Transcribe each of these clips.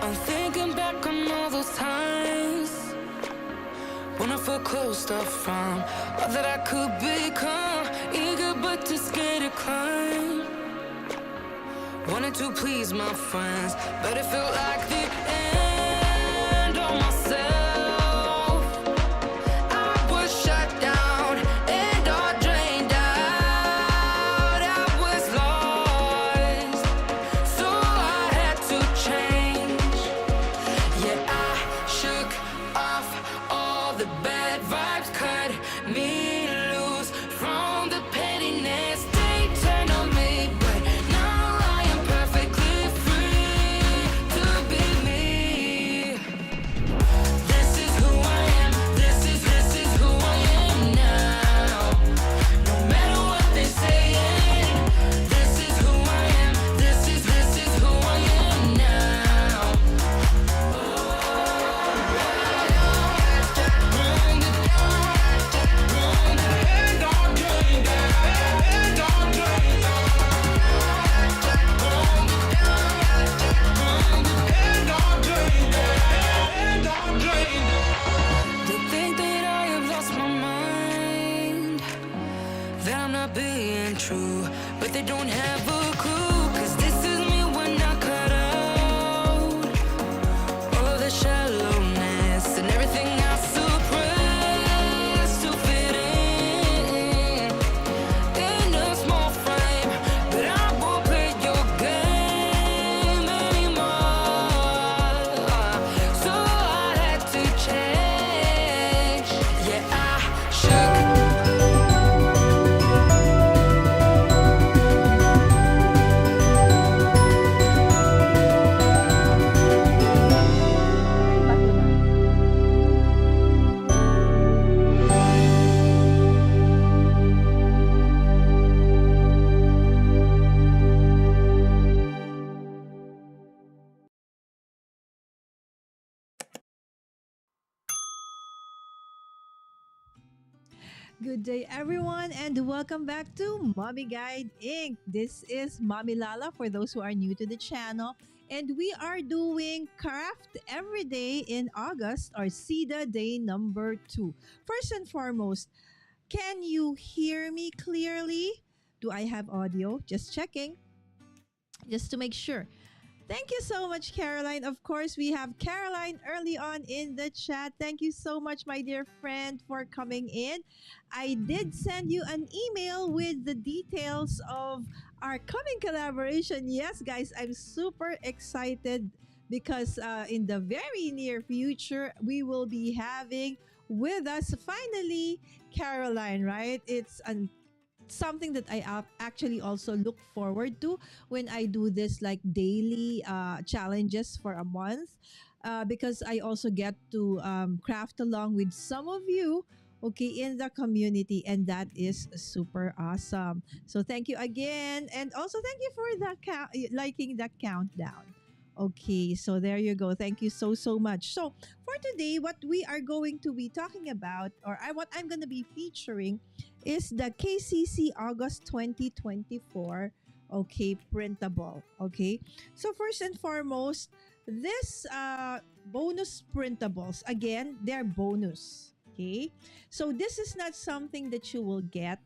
I'm thinking back on all those times when I felt closed off from all that I could become. Eager but too scared to climb. Wanted to please my friends, but it felt like the end on myself. I was shut down and all drained out. I was lost, so I had to change. Yeah, I shook off all the bad vibes, cut me loose from the pettiness they turned on me. But now I am perfectly free to be me. This is who I am. This is who I am now. No matter what they're saying, this is who I am. This is who I am now. They think that I have lost my mind, that I'm not being true, but they don't have a clue. 'Cause this is me when I cut out all of the shallowness and everything I suppress to fit in a small frame. But I won't play your game anymore, so I had to change. Yeah, I shook. Good day, everyone, and welcome back to Mommy Guide Inc. This is Mommy Lala for those who are new to the channel, and we are doing Craft Every Day in August, or CEDA Day number 2. First and foremost, can you hear me clearly? Do I have audio? Just checking, just to make sure. Thank you so much, Caroline. Of course, we have Caroline early on in the chat. Thank you so much, my dear friend, for coming in. I did send you an email with the details of our coming collaboration. Yes, guys, I'm super excited because in the very near future, we will be having with us finally Caroline, right? It's something that I actually also look forward to when I do this like daily challenges for a month, because I also get to craft along with some of you, okay, in the community, and that is super awesome. So thank you again, and also thank you for the liking the countdown. Okay, so there you go. Thank you so much. So for today, what we are going to be talking about, or what I'm going to be featuring, is the KCC August 2024, okay, printable. Okay, so first and foremost, this bonus printables, again, they're bonus. Okay, so this is not something that you will get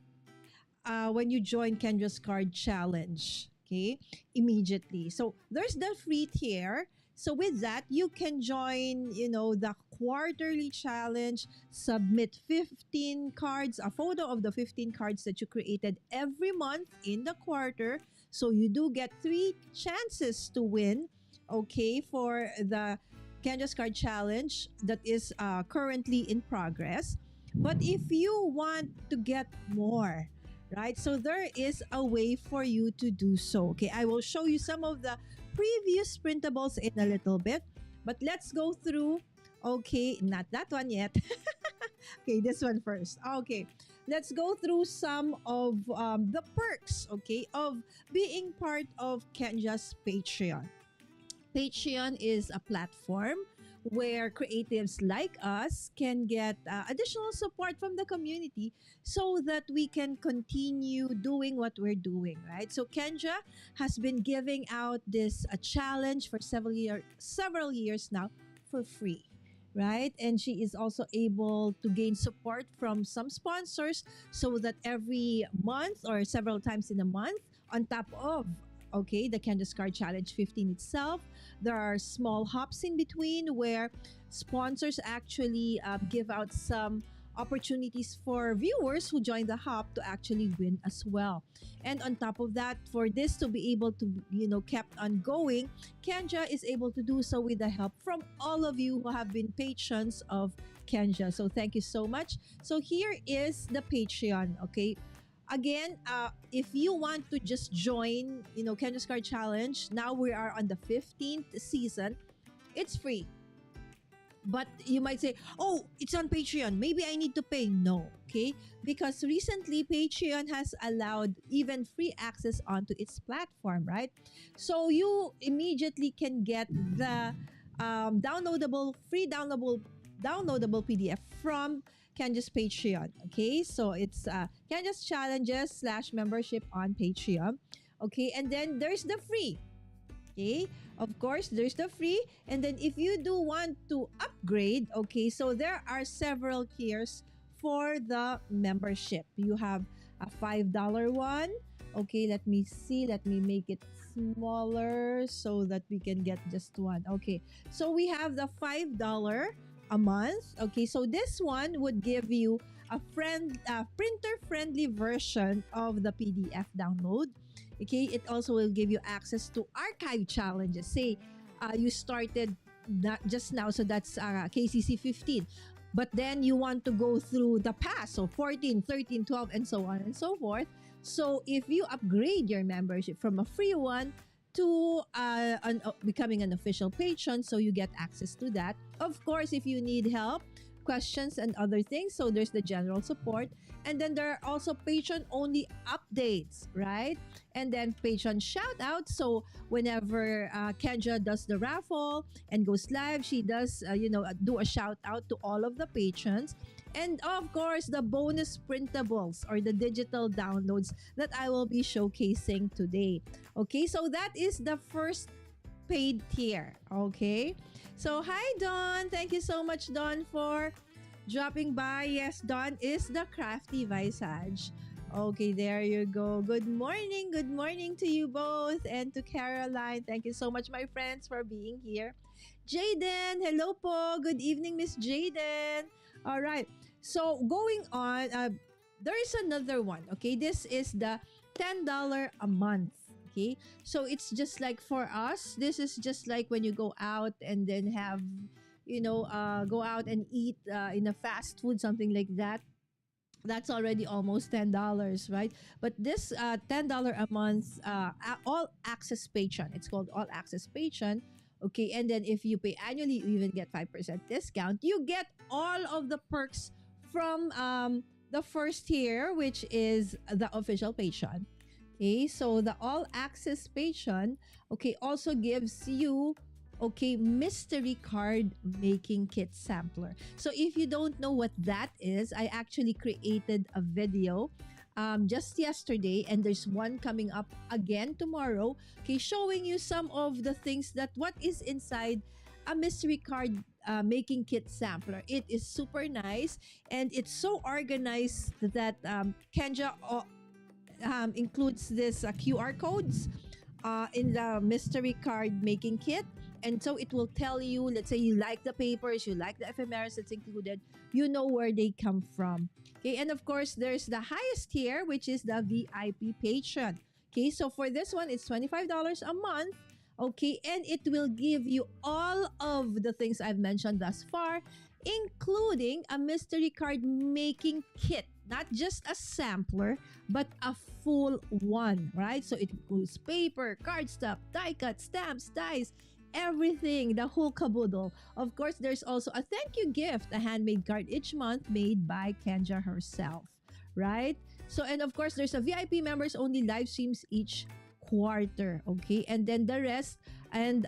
when you join Kendra's Card Challenge. Okay, immediately. So there's the free tier. So with that, you can join, the quarterly challenge, submit 15 cards, a photo of the 15 cards that you created every month in the quarter. So you do get 3 chances to win, okay, for the Kendra's Card Challenge that is currently in progress. But if you want to get more, right? So there is a way for you to do so. Okay, I will show you some of the previous printables in a little bit, but let's go through. Okay, not that one yet. Okay, this one first. Okay, let's go through some of the perks, okay, of being part of Kendra's Patreon. Patreon is a platform where creatives like us can get additional support from the community so that we can continue doing what we're doing, right? So Kendra has been giving out this a challenge for several years now for free, right? And she is also able to gain support from some sponsors so that every month or several times in a month, on top of the Kendra Card Challenge 15 itself, there are small hops in between where sponsors actually give out some opportunities for viewers who join the hop to actually win as well. And on top of that, for this to be able to, kept on going, Kendra is able to do so with the help from all of you who have been patrons of Kendra. So thank you so much. So here is the Patreon, okay? Again, if you want to just join, Kendra's Card Challenge, now we are on the 15th season. It's free. But you might say, oh, it's on Patreon. Maybe I need to pay. No, okay? Because recently, Patreon has allowed even free access onto its platform, right? So you immediately can get the downloadable PDF from Kendra's Patreon, okay? So it's Kendra's Challenges / membership on Patreon, okay? And then there's the free, okay? Of course, there's the free. And then if you do want to upgrade, okay, so there are several tiers for the membership. You have a $5 one. Okay, let me see. Let me make it smaller so that we can get just one. Okay, so we have the $5 a month. Okay, so this one would give you a printer-friendly version of the PDF download. Okay, it also will give you access to archive challenges. Say you started not just now, so that's KCC 15. But then you want to go through the past, so 14, 13, 12, and so on and so forth. So if you upgrade your membership from a free one to becoming an official patron, so you get access to that. Of course, if you need help, questions, and other things, so there's the general support. And then there are also patron-only updates, right? And then patron shout-outs. So whenever Kendra does the raffle and goes live, she does, do a shout-out to all of the patrons. And of course, the bonus printables or the digital downloads that I will be showcasing today. Okay, so that is the first paid tier. Okay, so hi Dawn. Thank you so much, Dawn, for dropping by. Yes, Dawn is the crafty Visage. Okay, there you go. Good morning. Good morning to you both. And to Caroline. Thank you so much, my friends, for being here. Jaden. Hello po. Good evening, Miss Jaden. All right. So going on, there is another one. Okay, this is the $10 a month. Okay, so it's just like for us, this is just like when you go out and then have, go out and eat in a fast food, something like that. That's already almost $10, right? But this $10 a month, all access patron. It's called all access patron. Okay, and then if you pay annually, you even get 5% discount. You get all of the perks from the first tier, which is the official patron. Okay, so the all access patron, okay, also gives you, okay, mystery card making kit sampler. So if you don't know what that is, I actually created a video just yesterday, and there's one coming up again tomorrow, okay, showing you some of the things that what is inside a mystery card making kit sampler. It is super nice, and it's so organized that Kendra includes this QR codes in the mystery card making kit. And so it will tell you, let's say you like the papers, you like the ephemeris that's included, you know where they come from. Okay, and of course, there's the highest tier, which is the VIP patron. Okay, so for this one, it's $25 a month. Okay, and it will give you all of the things I've mentioned thus far, including a mystery card making kit. Not just a sampler, but a full one, right? So it includes paper, cardstock, die cut, stamps, dies, everything, the whole caboodle. Of course, there's also a thank you gift, a handmade card each month made by Kendra herself, right? So, and of course, there's a VIP members only live streams each quarter, okay? And then the rest and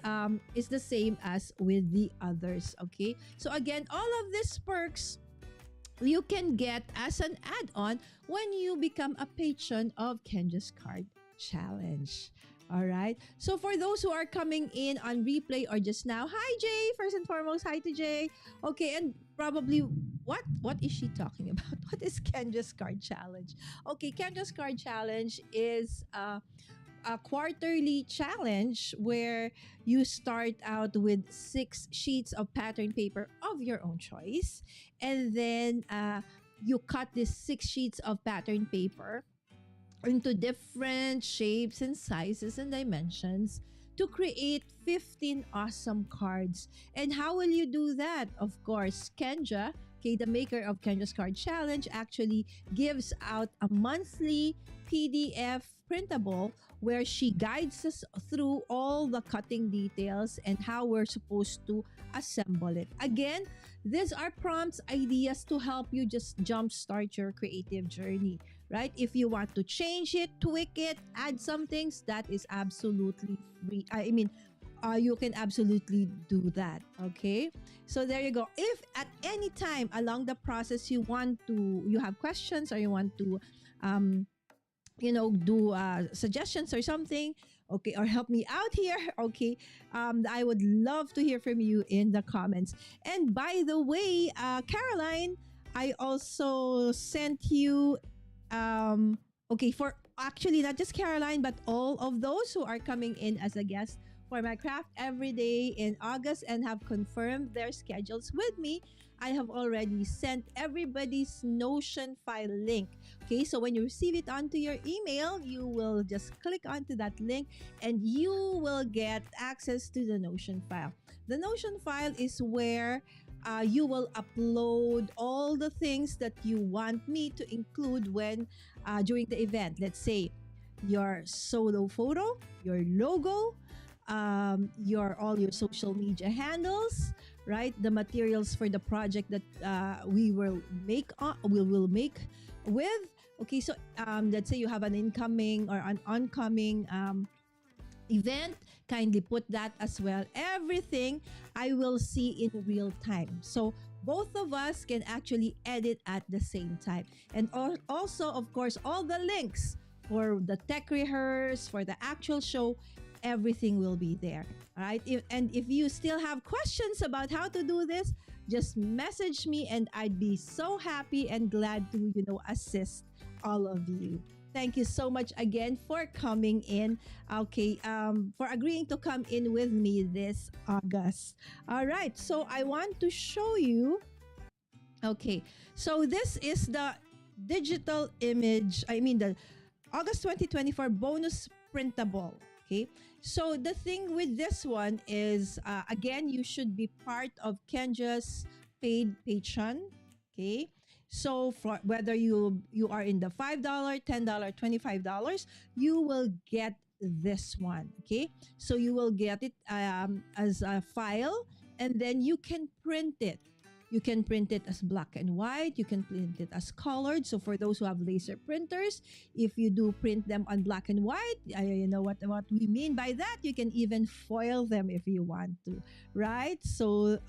is the same as with the others, okay? So again, all of these perks you can get as an add-on when you become a patron of Kendra's Card Challenge. All right. So for those who are coming in on replay or just now, hi Jay. First and foremost, hi to Jay. Okay, and probably what is she talking about? What is Kendra's Card Challenge? Okay, Kendra's Card Challenge is a quarterly challenge where you start out with 6 sheets of pattern paper of your own choice, and then you cut these 6 sheets of pattern paper into different shapes and sizes and dimensions to create 15 awesome cards. And how will you do that? Of course, Kendra, okay, the maker of Kendra's Card Challenge, actually gives out a monthly PDF printable where she guides us through all the cutting details and how we're supposed to assemble it. Again, these are prompts, ideas to help you just jumpstart your creative journey, right? If you want to change it, tweak it, add some things, that is absolutely free. You can absolutely do that, okay? So there you go. If at any time along the process you have questions or you want to do suggestions or something, okay, or help me out here, okay, I would love to hear from you in the comments. And by the way, Caroline, I also sent you okay, for actually not just Caroline but all of those who are coming in as a guest for my craft every day in August and have confirmed their schedules with me, I have already sent everybody's Notion file link. Okay, so when you receive it onto your email, you will just click onto that link and you will get access to the Notion file. The Notion file is where you will upload all the things that you want me to include when during the event. Let's say your solo photo, your logo, all your social media handles, right? The materials for the project that we will make with. Okay, so let's say you have an incoming or an oncoming event, kindly put that as well. Everything I will see in real time. So both of us can actually edit at the same time. And also, of course, all the links for the tech rehearse, for the actual show, everything will be there. All right. If you still have questions about how to do this, just message me and I'd be so happy and glad to, assist all of you. Thank you so much again for coming in. Okay, for agreeing to come in with me this August. All right, so I want to show you. Okay, so this is the digital image. The August 2024 bonus printable. Okay, so the thing with this one is, again, you should be part of Kendra's paid patron. Okay. So for whether you are in the $5, $10, $25, you will get this one. Okay. So you will get it as a file and then you can print it. You can print it as black and white. You can print it as colored. So for those who have laser printers, if you do print them on black and white, you know what we mean by that. You can even foil them if you want to, right? So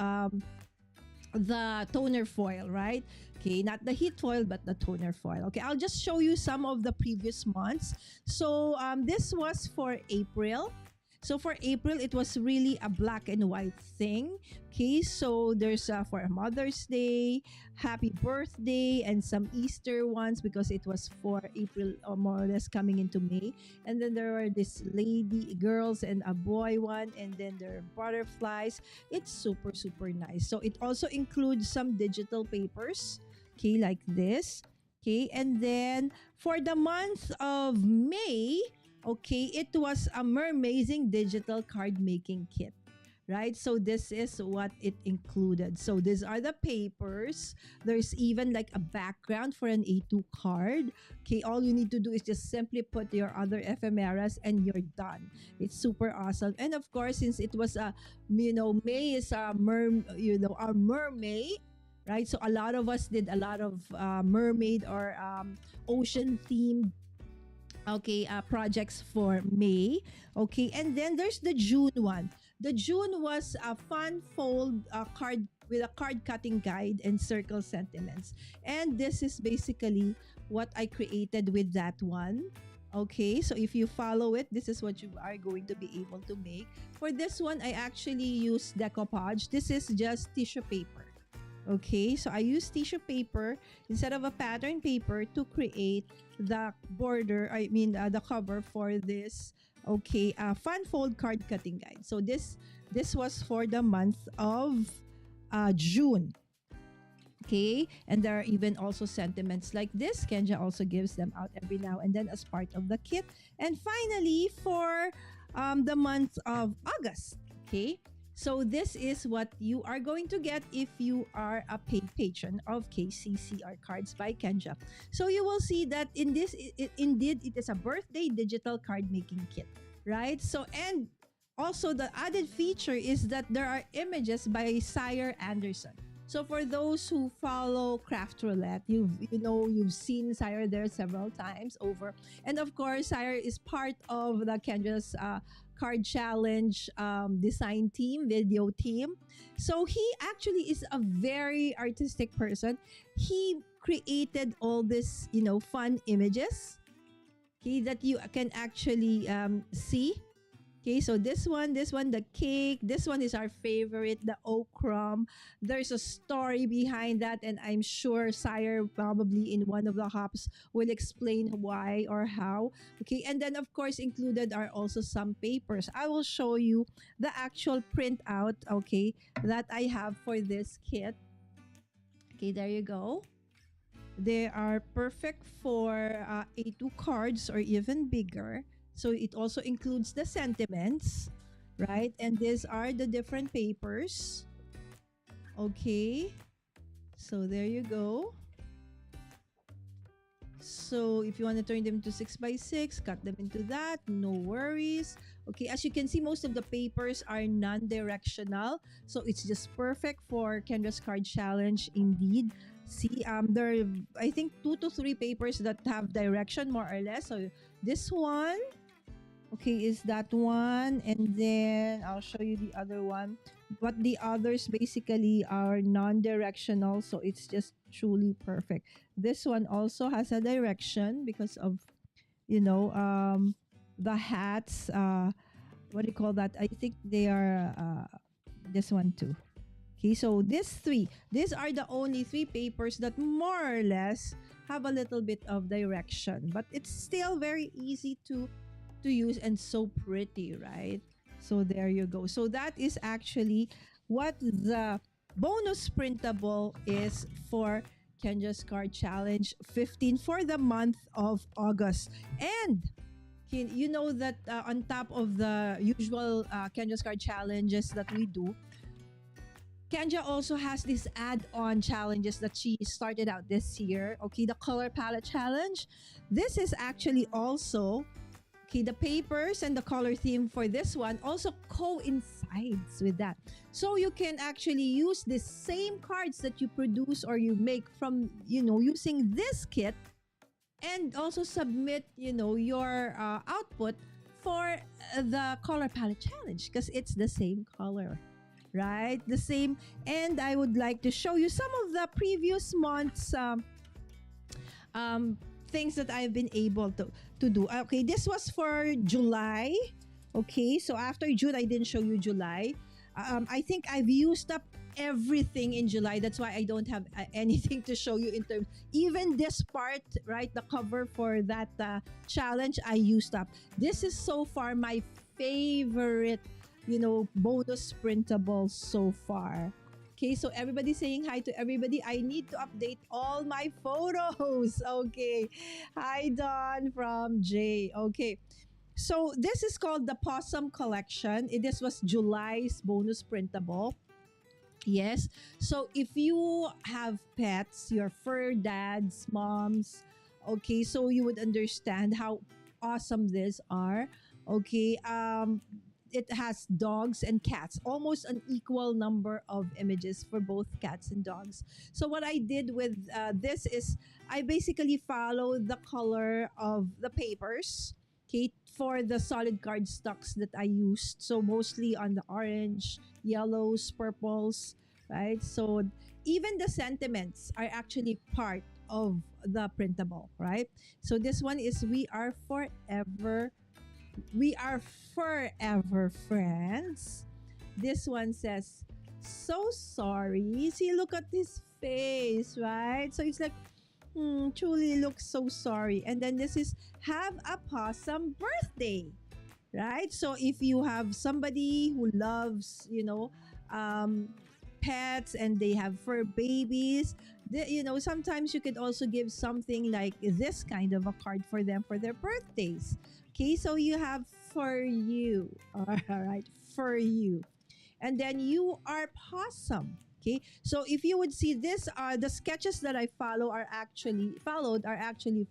the toner foil, right? Okay, not the heat foil, but the toner foil. Okay, I'll just show you some of the previous months. So this was for April. So for April, it was really a black and white thing. Okay, so there's for Mother's Day, Happy Birthday, and some Easter ones because it was for April or more or less coming into May. And then there were this girls and a boy one, and then there are butterflies. It's super, super nice. So it also includes some digital papers, okay, like this. Okay, and then for the month of May, okay, it was a mermazing digital card making kit, right? So this is what it included. So these are the papers. There's even like a background for an A2 card. Okay, all you need to do is just simply put your other ephemeras and you're done. It's super awesome. And of course, since it was May is our mermaid, right? So a lot of us did a lot of mermaid or ocean themed okay, projects for May. Okay, and then there's the June one. The June was a fun fold card with a card cutting guide and circle sentiments. And this is basically what I created with that one. Okay, so if you follow it, this is what you are going to be able to make. For this one, I actually use decoupage. This is just tissue paper. Okay, so I use tissue paper instead of a pattern paper to create the border, the cover for this, okay, fun fold card cutting guide. So this was for the month of June. Okay, and there are even also sentiments like this. Kenja also gives them out every now and then as part of the kit. And finally, for the month of August, okay, so this is what you are going to get if you are a paid patron of KCC or Cards by Kenja. So you will see that in this, indeed, it is a birthday digital card making kit, right? So, and also the added feature is that there are images by Sejr Andersen. So for those who follow Craft Roulette, you've seen Sejr there several times over, and of course Sejr is part of the Kendra's card challenge design team, video team. So he actually is a very artistic person. He created all this, fun images, that you can actually see. Okay, so this one, the cake, this one is our favorite, the okra. There's a story behind that, and I'm sure Sejr probably in one of the hops will explain why or how. Okay, and then of course included are also some papers. I will show you the actual printout, okay, that I have for this kit. Okay, there you go. They are perfect for A2 cards or even bigger. So it also includes the sentiments, right? And these are the different papers. Okay. So there you go. So if you want to turn them to 6x6, cut them into that. No worries. Okay, as you can see, most of the papers are non-directional. So it's just perfect for Kendra's Card Challenge indeed. See, there are, I think, 2 to 3 papers that have direction more or less. So this one, okay, is that one, and then I'll show you the other one. But the others basically are non-directional, so it's just truly perfect. This one also has a direction because of, the hats. What do you call that? I think they are this one too. Okay, so these are the only 3 papers that more or less have a little bit of direction, but it's still very easy to use and so pretty, right? So there you go. So that is actually what the bonus printable is for Kendra's Card Challenge 15 for the month of August. And you know that on top of the usual Kendra's Card challenges that we do, Kendra also has these add-on challenges that she started out this year. Okay, the color palette challenge. This is actually also, okay, the papers and the color theme for this one also coincides with that. So you can actually use the same cards that you produce or you make from, using this kit, and also submit, your output for the color palette challenge because it's the same color, right? The same. And I would like to show you some of the previous months things that I've been able to do. Okay, this was for July. Okay, so after June, I didn't show you July. I think I've used up everything in July. That's why I don't have anything to show you in terms. Even this part, right, the cover for that challenge, I used up. This is so far my favorite, bonus printable so far. Okay, so everybody saying hi to everybody. I need to update all my photos. Okay. Hi, Don from Jay. Okay. So this is called the Possum Collection. This was July's bonus printable. Yes. So if you have pets, your fur dads, moms, okay, so you would understand how awesome these are. Okay. it has dogs and cats, almost an equal number of images for both cats and dogs. So what I did with this is I basically followed the color of the papers, okay, for the solid card stocks that I used. So mostly on the orange, yellows, purples, right? So even the sentiments are actually part of the printable, right? So this one is we are forever friends. This one says, so sorry. See, look at his face, right? So it's like, truly looks so sorry. And then this is, have a possum birthday, right? So if you have somebody who loves, pets and they have fur babies, sometimes you could also give something like this kind of a card for them for their birthdays. Okay, so you have for you. All right, for you. And then you are possum. Okay, so if you would see this, the sketches that I followed are actually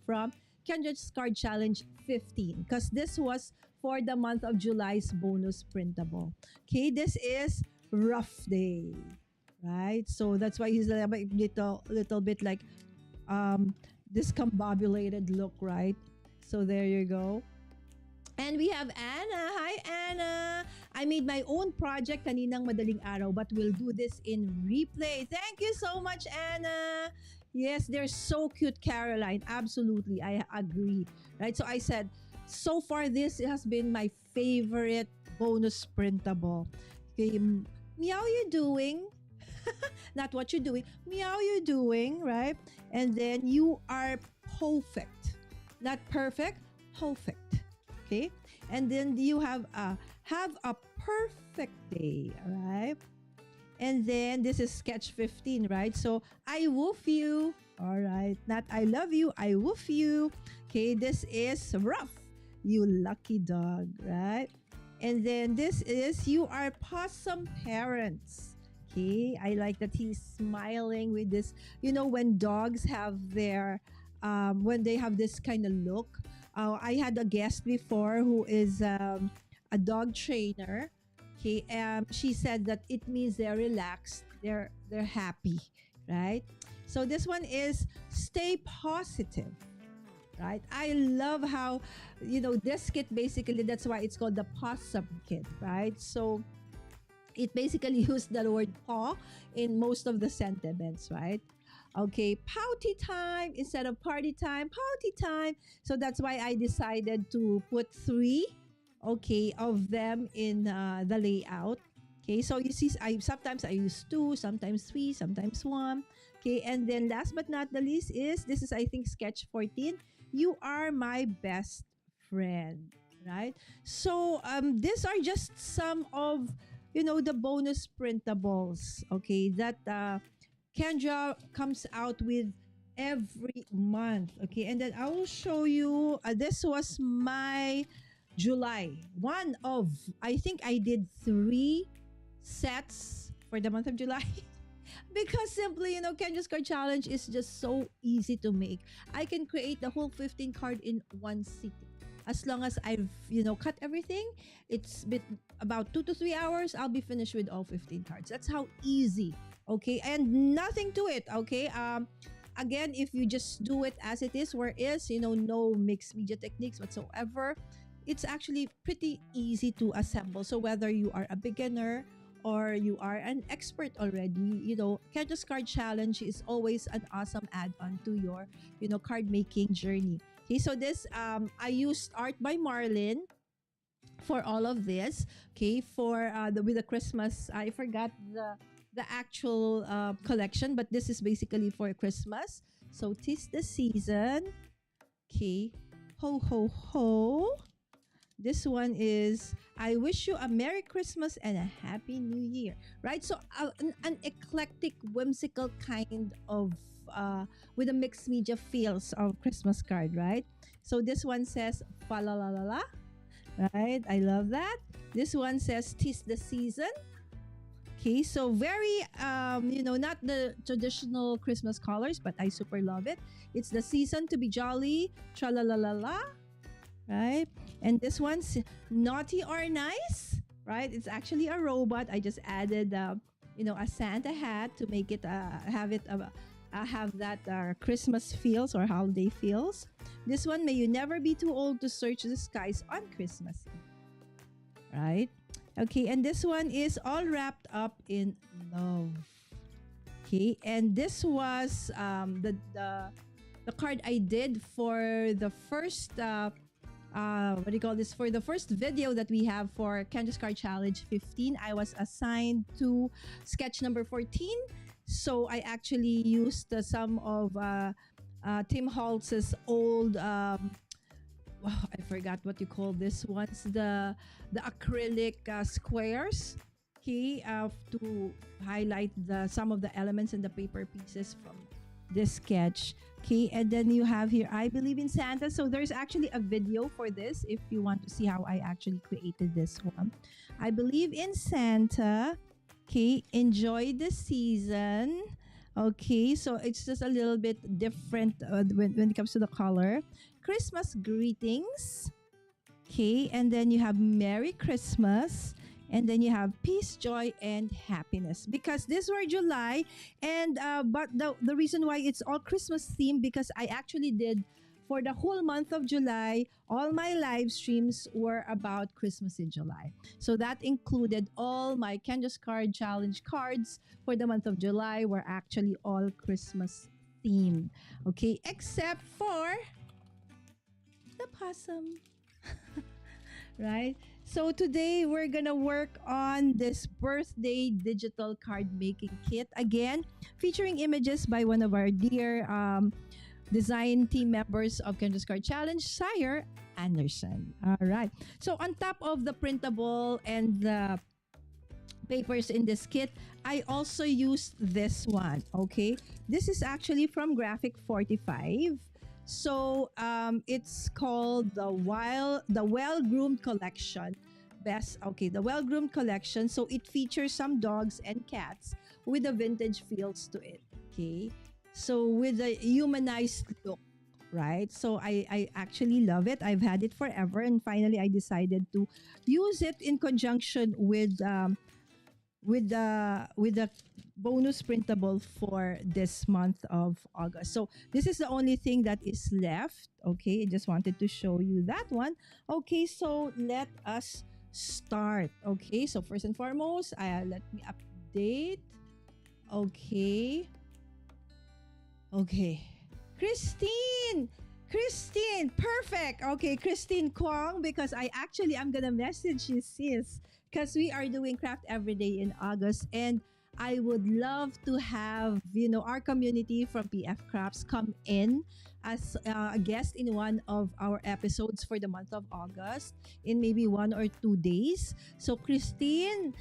from Kendra's Card Challenge 15, because this was for the month of July's bonus printable. Okay, this is rough day, right? So that's why he's a little bit like discombobulated look, right? So there you go. And we have Anna. Hi, Anna. I made my own project kaninang madaling araw, but we'll do this in replay. Thank you so much, Anna. Yes, they're so cute, Caroline. Absolutely, I agree. Right? So I said, so far this has been my favorite bonus printable. Okay, meow, you doing? Not what you're doing. Meow, you doing? Right? And then you are perfect. Not perfect, perfect. Okay, and then you have a perfect day, right? And then this is sketch 15, right? So I woof you, all right? Not I love you, I woof you. Okay, this is rough, you lucky dog, right? And then this is you are possum parents. Okay, I like that he's smiling with this. When dogs have their when they have this kind of look. I had a guest before who is a dog trainer. Okay, she said that it means they're relaxed, they're happy, right? So this one is stay positive, right? I love how this kit basically, that's why it's called the possum kit, right? So it basically used the word paw in most of the sentiments, right? Okay, pouty time instead of party time, pouty time. So that's why I decided to put 3, okay, of them in the layout. Okay, so you see, sometimes I use 2, sometimes 3, sometimes 1. Okay, and then last but not the least this is I think sketch 14. You are my best friend, right? So these are just some of the bonus printables. Okay, that Kendra comes out with every month. Okay, and then I will show you. This was my July. I think I did 3 sets for the month of July. Because simply, Kendra's Card Challenge is just so easy to make. I can create the whole 15 card in one sitting. As long as I've, cut everything, it's been about 2 to 3 hours, I'll be finished with all 15 cards. That's how easy. Okay, and nothing to it. Okay, again, if you just do it as it is, where is, no mixed media techniques whatsoever, it's actually pretty easy to assemble. So whether you are a beginner or you are an expert already, Kendra's Card Challenge is always an awesome add-on to your, card making journey. Okay, so this, I used Art by Marlin for all of this. Okay, for with the Christmas, I forgot the actual collection, but this is basically for Christmas. So 'tis the season. Okay, ho ho ho. This one is I wish you a Merry Christmas and a Happy New Year, right? So an eclectic, whimsical kind of with a mixed media feels of Christmas card, right? So this one says fa la la la la, right? I love that. This one says 'tis the season. Okay, so very, not the traditional Christmas colors, but I super love it. It's the season to be jolly, tra la la la la, right? And this one's naughty or nice. right? It's actually a robot. I just added, a Santa hat to make it have that Christmas feels or holiday feels. This one, may you never be too old to search the skies on Christmas Eve, right? Okay, and this one is all wrapped up in love. Okay, and this was the card I did for the first what do you call this, for the first video that we have for Kendra's Card Challenge 15. I was assigned to sketch number 14, so I actually used some of Tim Holtz's old wow, I forgot what you call this ones, the acrylic squares, okay, to highlight the some of the elements and the paper pieces from this sketch. Okay, and then you have here, I believe in Santa. So there's actually a video for this if you want to see how I actually created this one. I believe in Santa. Okay, enjoy the season. Okay, so it's just a little bit different when it comes to the color. Christmas greetings. Okay, and then you have Merry Christmas. And then you have peace, joy, and happiness. Because this were July, and but the reason why it's all Christmas themed, because I actually did for the whole month of July, all my live streams were about Christmas in July. So that included all my Kendra's Card Challenge cards for the month of July were actually all Christmas themed. Okay, except for the possum. Right? So today we're gonna work on this Birthday Digital Cardmaking Kit, again featuring images by one of our dear design team members of Kendra's Card Challenge, Sejr Andersen. All right. So on top of the printable and the papers in this kit, I also used this one. Okay, this is actually from Graphic 45. So it's called the Well Groomed Collection. The Well Groomed Collection. So it features some dogs and cats with a vintage feels to it. Okay, so with a humanized look, right? So I actually love it. I've had it forever, and finally I decided to use it in conjunction with the bonus printable for this month of August. So this is the only thing that is left. Okay, I just wanted to show you that one. Okay, so let us start. Okay, so first and foremost, let me update. Okay. Okay. Christine, perfect. Okay, Christine Kwong, because I'm gonna message you, sis, because we are doing craft every day in August, and I would love to have our community from PF Crafts come in as a guest in one of our episodes for the month of August in maybe 1 or 2 days. So Christine,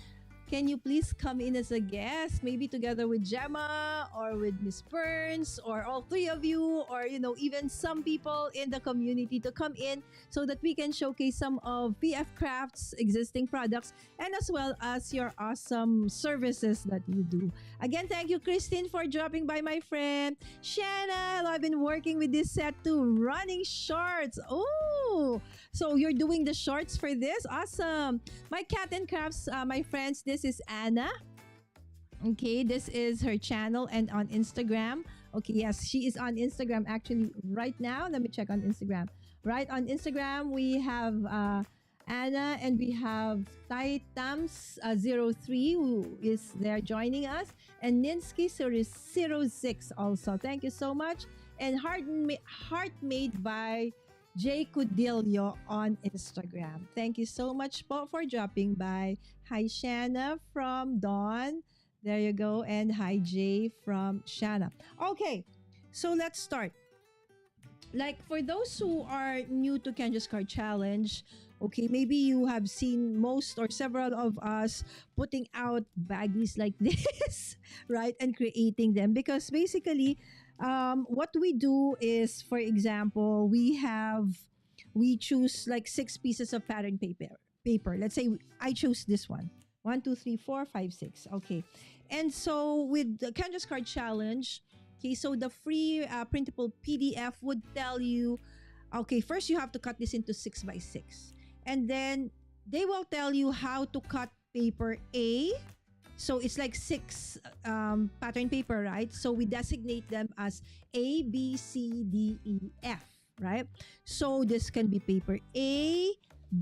can you please come in as a guest, maybe together with Gemma or with Miss Burns, or all three of you, or even some people in the community to come in so that we can showcase some of PF Crafts' existing products and as well as your awesome services that you do. Again, thank you, Christine, for dropping by, my friend. Shanna, hello, I've been working with this set too, running shorts. Oh, so you're doing the shorts for this? Awesome. My Cat and Crafts, my friends, this is Anna. Okay, this is her channel and on Instagram. Okay, yes, she is on Instagram actually right now. Let me check on Instagram. Right on Instagram, we have Anna, and we have Taitams03 who is there joining us, and Ninsky06 also. Thank you so much. And Heart Made by Jay Cudillo on Instagram. Thank you so much for dropping by. Hi, Shanna from Dawn. There you go. And hi, Jay from Shanna. Okay, so let's start. Like, for those who are new to Kendra's Card Challenge, okay, maybe you have seen most or several of us putting out baggies like this, right? And creating them. Because basically, what we do is, for example, we choose like 6 pieces of pattern paper. Let's say I choose this one. 1, 2, 3, 4, 5, 6. Okay. And so with the Kendra's Card Challenge, okay, so the free printable PDF would tell you, okay, first you have to cut this into 6 by 6. And then they will tell you how to cut paper A. So it's like six pattern paper, right? So we designate them as A, B, C, D, E, F, right? So this can be paper A,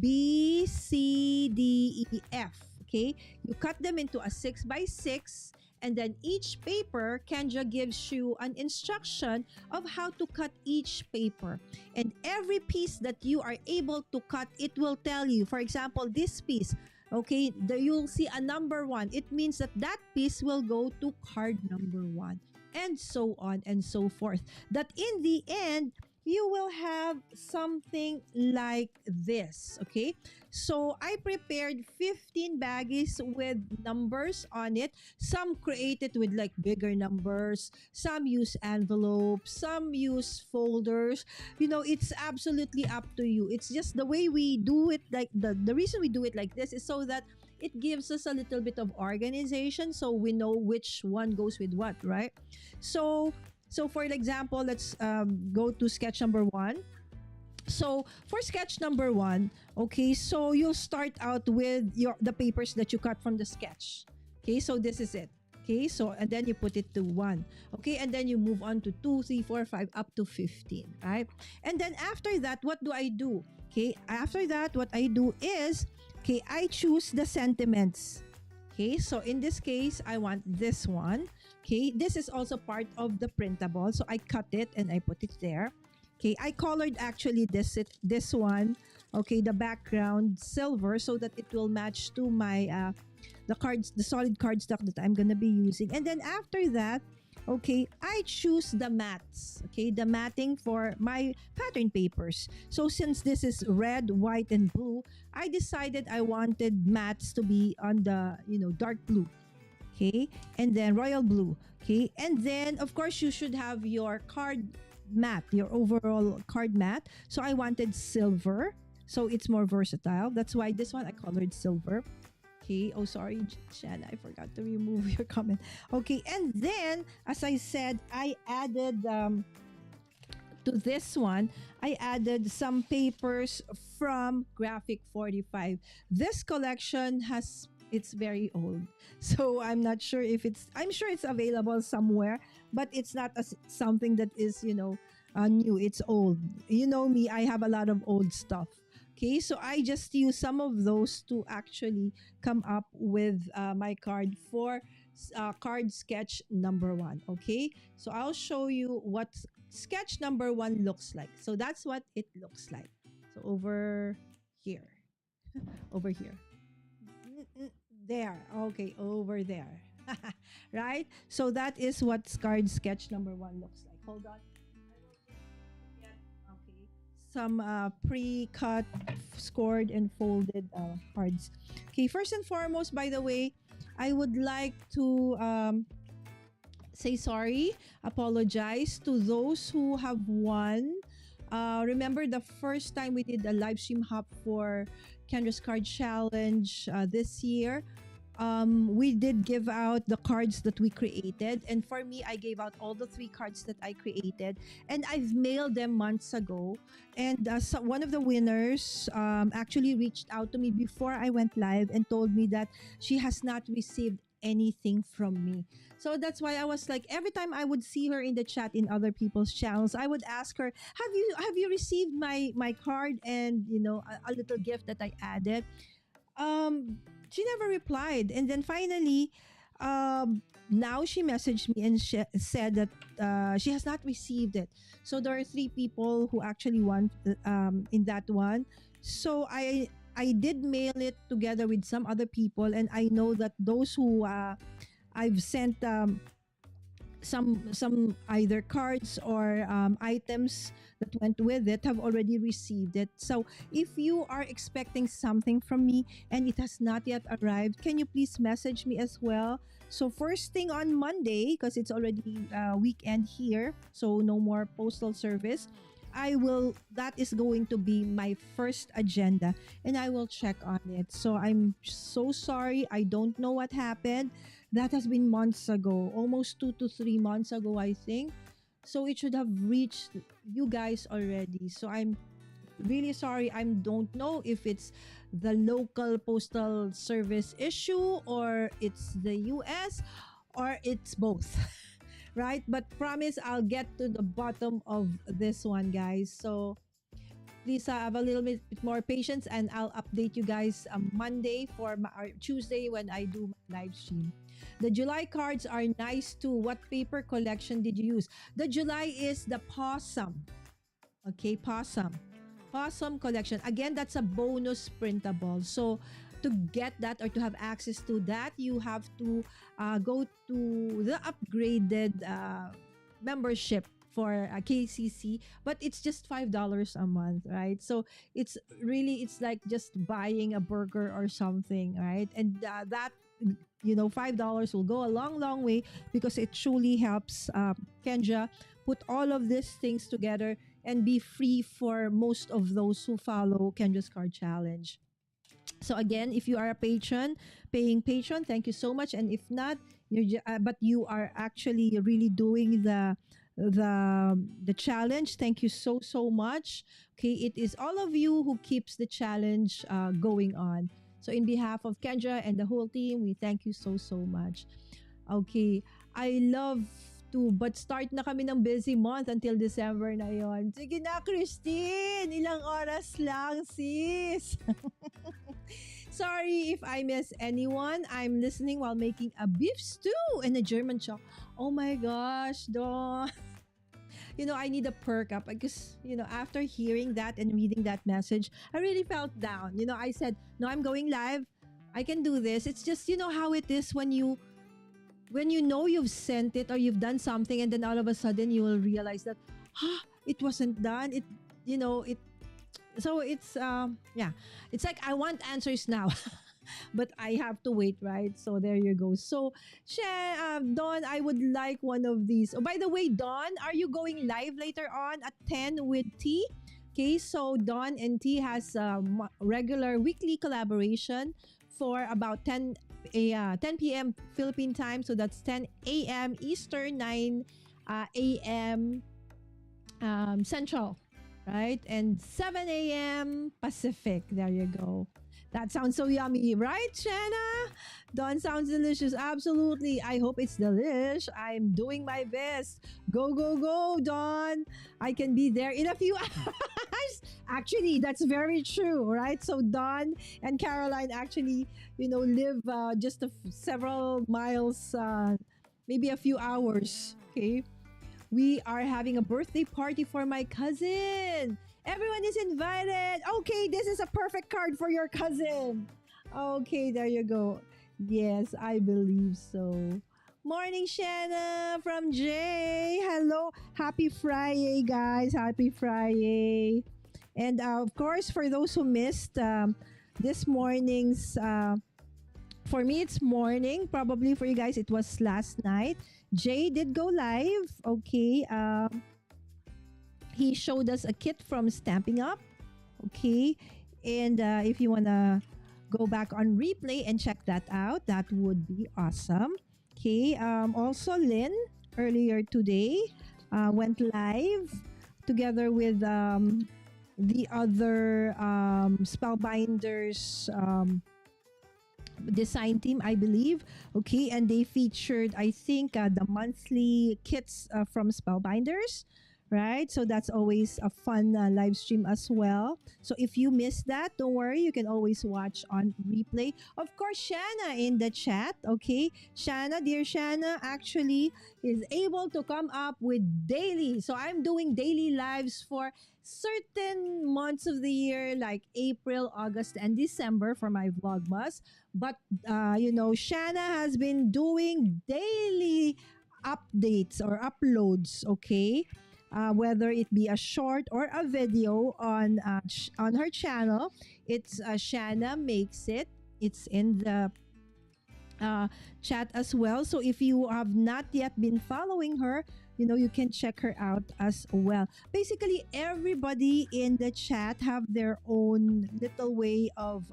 B, C, D, E, F. Okay, you cut them into a 6 by 6, and then each paper, Kendra gives you an instruction of how to cut each paper. And every piece that you are able to cut, it will tell you. For example, this piece, okay, you'll see a number 1. It means that that piece will go to card number 1, and so on and so forth. That in the end, you will have something like this, okay? So I prepared 15 baggies with numbers on it. Some created with like bigger numbers, some use envelopes, some use folders. You know, it's absolutely up to you. It's just the way we do it, like the reason we do it like this is so that it gives us a little bit of organization, so we know which one goes with what, right? So for example, let's go to sketch number 1. So for sketch number 1, okay, so you'll start out with the papers that you cut from the sketch. Okay, so this is it. Okay, so and then you put it to 1. Okay, and then you move on to 2, 3, 4, 5, up to 15, right? And then after that, what do I do? Okay, after that, what I do is, okay, I choose the sentiments. Okay, so in this case, I want this one. Okay, this is also part of the printable. So I cut it and I put it there. Okay, I colored actually this one. Okay, the background silver so that it will match to my the cards, the solid cardstock that I'm gonna be using. And then after that, okay, I choose the mats. Okay, the matting for my pattern papers. So since this is red, white, and blue, I decided I wanted mats to be on the, dark blue. Okay, and then royal blue. Okay, and then of course you should have your card mat, your overall card mat. So I wanted silver, so it's more versatile. That's why this one I colored silver. Okay, oh sorry Shanna, I forgot to remove your comment. Okay, and then as I said, I added to this one, I added some papers from Graphic 45. This collection it's very old, so I'm not sure if I'm sure it's available somewhere, but it's not something that is new. It's old. You know me, I have a lot of old stuff. Okay, so I just use some of those to actually come up with my card for card sketch number 1. Okay, so I'll show you what sketch number 1 looks like. So that's what it looks like. So over here, over here. There. Okay, over there. Right? So that is what card sketch number 1 looks like. Hold on. Okay. Some pre-cut, scored, and folded cards. Okay, first and foremost, by the way, I would like to say sorry, apologize to those who have won. Remember the first time we did a live stream hop for Kendra's Card Challenge this year? We did give out the cards that we created, and for me, I gave out all the 3 cards that I created, and I've mailed them months ago. And so one of the winners actually reached out to me before I went live and told me that she has not received anything from me. So that's why I was like, every time I would see her in the chat in other people's channels, I would ask her, have you received my card and a little gift that I added? She never replied. And then finally, now she messaged me and said that she has not received it. So there are 3 people who actually won in that one. So I did mail it together with some other people, and I know that those who I've sent some either cards or items that went with it have already received it. So if you are expecting something from me and it has not yet arrived, can you please message me as well? So first thing on Monday, because it's already weekend here, so no more postal service, that is going to be my first agenda, and I will check on it. So I'm so sorry, I don't know what happened. That has been months ago, almost 2 to 3 months ago, I think. So it should have reached you guys already. So I'm really sorry. I don't know if it's the local postal service issue or it's the US or it's both. Right? But promise I'll get to the bottom of this one, guys. So please have a little bit more patience and I'll update you guys Monday or Tuesday when I do my live stream. The July cards are nice too. What paper collection did you use? The July is the possum. Okay, possum. Possum collection. Again, that's a bonus printable. So to get that or to have access to that, you have to go to the upgraded membership for KCC, but it's just $5 a month, right? So it's like just buying a burger or something, right? And that $5 will go a long way because it truly helps Kendra put all of these things together and be free for most of those who follow Kendra's Card Challenge. So again, if you are a paying patron, thank you so much. And if not, but you are actually really doing the challenge. Thank you so much. Okay, it is all of you who keeps the challenge going on. So in behalf of Kendra and the whole team, we thank you so much. Okay, I love to, but start na kami ng busy month until December na yon. Sige na, Christine! Ilang oras lang, sis! Sorry if I miss anyone. I'm listening while making a beef stew and a German chocolate. Oh my gosh, Dawn. I need a perk up because, after hearing that and reading that message, I really felt down. I said, no, I'm going live. I can do this. It's just, how it is when you know you've sent it or you've done something and then all of a sudden you will realize that, it wasn't done. So it's, it's like, I want answers now. But I have to wait, right? So there you go. So, Dawn, I would like one of these. Oh, by the way, Dawn, are you going live later on at 10 with T? Okay, so Dawn and T has a regular weekly collaboration for about 10 p.m. Philippine time. So that's 10 a.m. Eastern, 9 a.m. Central, right? And 7 a.m. Pacific. There you go. That sounds so yummy, right, Shanna? Dawn sounds delicious. Absolutely. I hope it's delish. I'm doing my best. Go, Dawn. I can be there in a few hours. Actually, that's very true, right? So Dawn and Caroline actually, live just several miles, maybe a few hours. Okay. We are having a birthday party for my cousin. Everyone is invited. Okay, this is a perfect card for your cousin. Okay, there you go. Yes, I believe so. Morning, Shanna from Jay. Hello. Happy Friday, guys. Happy Friday. And of course, for those who missed this morning's, for me, it's morning. Probably for you guys, it was last night. Jay did go live. Okay. He showed us a kit from Stamping Up. Okay. And if you want to go back on replay and check that out, that would be awesome. Okay. Also, Lynn, earlier today, went live together with the other Spellbinders design team, I believe. Okay. And they featured, I think, the monthly kits from Spellbinders. Right? So that's always a fun live stream as well. So if you missed that, don't worry. You can always watch on replay. Of course, Shanna in the chat. Okay. Shanna, dear Shanna, actually is able to come up with daily. So I'm doing daily lives for certain months of the year like April, August, and December for my Vlogmas. But, Shanna has been doing daily updates or uploads. Okay. Whether it be a short or a video on her channel. It's Shanna Makes It. It's in the chat as well. So if you have not yet been following her, you can check her out as well. Basically, everybody in the chat have their own little way of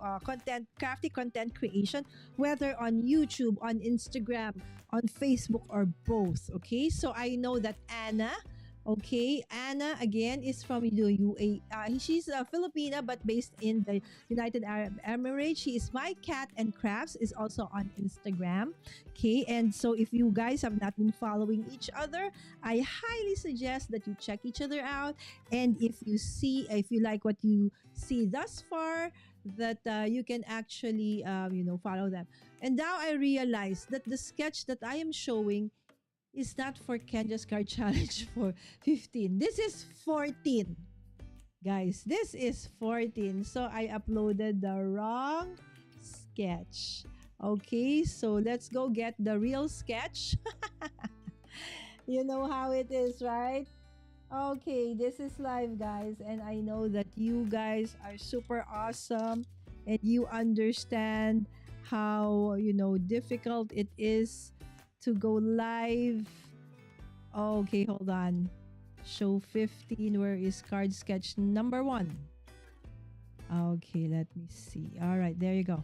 crafty content creation, whether on YouTube, on Instagram, on Facebook, or both. Okay, so I know that Anna, Okay, Anna again is from the UA. She's a Filipina but based in the United Arab Emirates. She is my cat and crafts is also on Instagram. Okay, and so if you guys have not been following each other, I highly suggest that you check each other out. And if you like what you see thus far, that you can actually follow them. And now I realize that the sketch that I am showing is not for Kendra's Card Challenge for 15. This is 14. Guys, this is 14. So I uploaded the wrong sketch. Okay, so let's go get the real sketch. You know how it is, right? Okay, this is live, guys, and I know that you guys are super awesome and you understand how, difficult it is to go live. Okay, hold on. Show 15. Where is card sketch number 1? Okay, let me see. All right, there you go.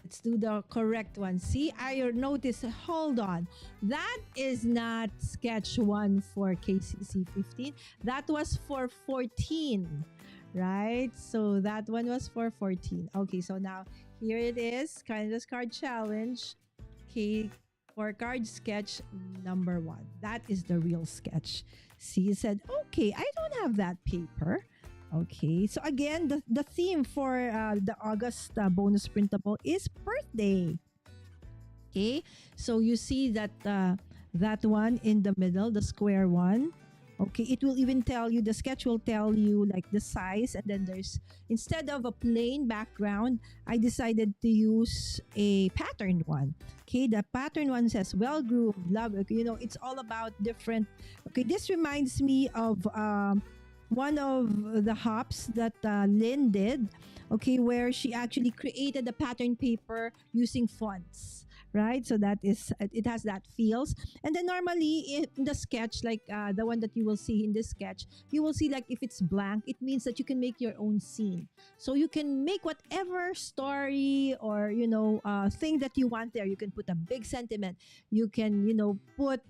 Let's do the correct one. See, I notice. Hold on. That is not sketch 1 for KCC 15. That was for 14. Right? So that one was for 14. Okay, so now here it is. Kindness Card Challenge. Okay, for card sketch number 1. That is the real sketch. See, it said, okay, I don't have that paper. Okay, so again, the theme for the August bonus printable is birthday. Okay, so you see that that one in the middle, the square one. Okay, it will even tell you, the sketch will tell you like the size, and then there's, instead of a plain background, I decided to use a patterned one. Okay, the pattern one says well groomed, love. Okay, it's all about different. Okay, this reminds me of one of the hops that Lynn did, okay, where she actually created the pattern paper using fonts, right? So that is, it has that feels. And then normally in the sketch, like the one that you will see in this sketch, you will see like if it's blank, it means that you can make your own scene. So you can make whatever story or, thing that you want there. You can put a big sentiment. You can, put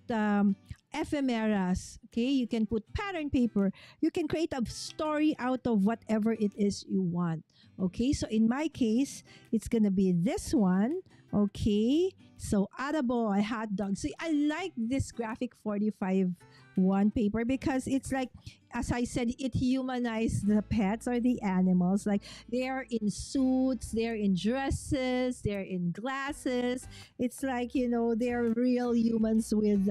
ephemeras. Okay, you can put pattern paper. You can create a story out of whatever it is you want. Okay, so in my case, it's gonna be this one. Okay, so attaboy, hot dog. So I like this graphic 45 one paper because it's like, as I said, it humanized the pets or the animals. Like they're in suits, they're in dresses, they're in glasses. It's like, they're real humans with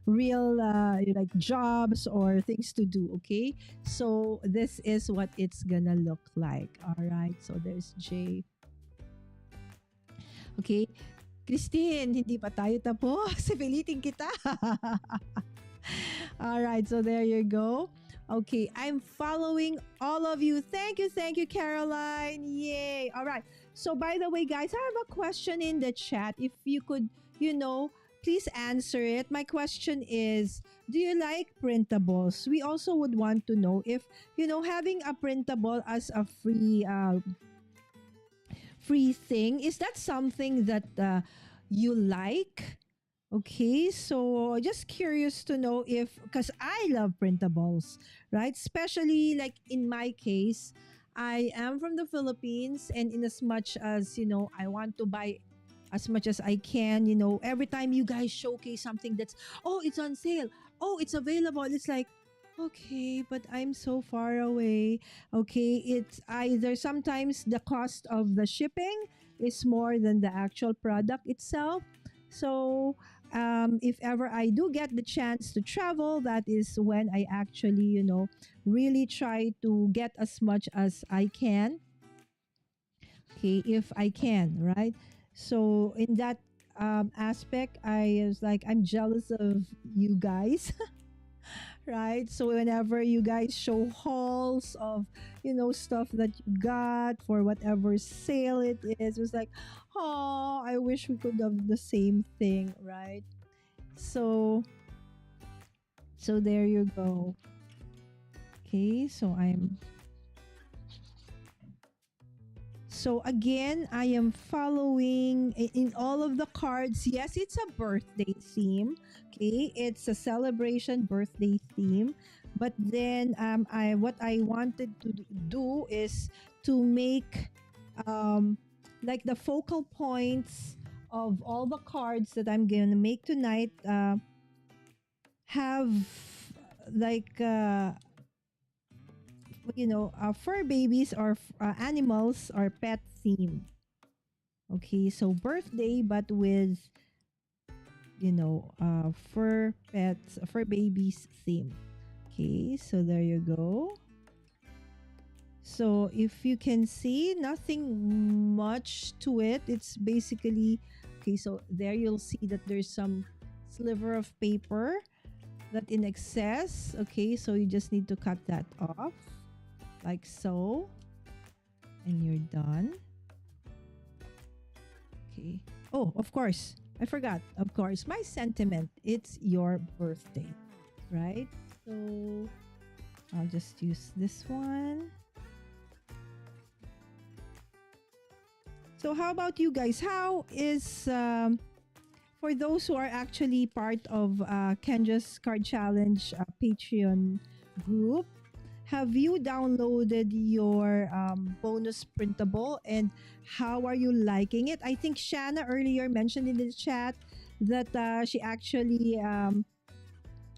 real like jobs or things to do. Okay, so this is what it's gonna look like. All right, so there's J. Okay, Christine, hindi pa tayo tapos. Pilitin kita. All right, so there you go. Okay, I'm following all of you. Thank you, Caroline. Yay. All right. So, by the way, guys, I have a question in the chat. If you could, please answer it. My question is, do you like printables? We also would want to know if, having a printable as a free thing, is that something that you like? Okay, so just curious to know if, because I love printables, right? Especially like in my case, I am from the Philippines, and in as much as, I want to buy as much as I can, every time you guys showcase something that's, oh, it's on sale, oh, it's available, it's like, okay, but I'm so far away. Okay, it's either sometimes the cost of the shipping is more than the actual product itself. So, if ever I do get the chance to travel, that is when I actually, really try to get as much as I can. Okay, if I can, right? So, in that aspect, I was like, I'm jealous of you guys. Right, so whenever you guys show hauls of stuff that you got for whatever sale it is, it was like, oh, I wish we could have the same thing, right? So there you go. Okay, so So again, I am following in all of the cards. Yes, it's a birthday theme. Okay, it's a celebration birthday theme. But then I what I wanted to do is to make like the focal points of all the cards that I'm gonna make tonight have like fur babies or animals or pet theme. Okay, so birthday, but with fur pets, fur babies theme. Okay, so there you go. So if you can see, nothing much to it. It's basically okay. So there you'll see that there's some sliver of paper that in excess. Okay, so you just need to cut that off like so, and you're done. Okay. Oh, of course, I forgot. Of course, my sentiment. It's your birthday, right? So I'll just use this one. So how about you guys? How is for those who are actually part of Kendra's Card Challenge Patreon group? Have you downloaded your bonus printable, and how are you liking it? I think Shanna earlier mentioned in the chat that she actually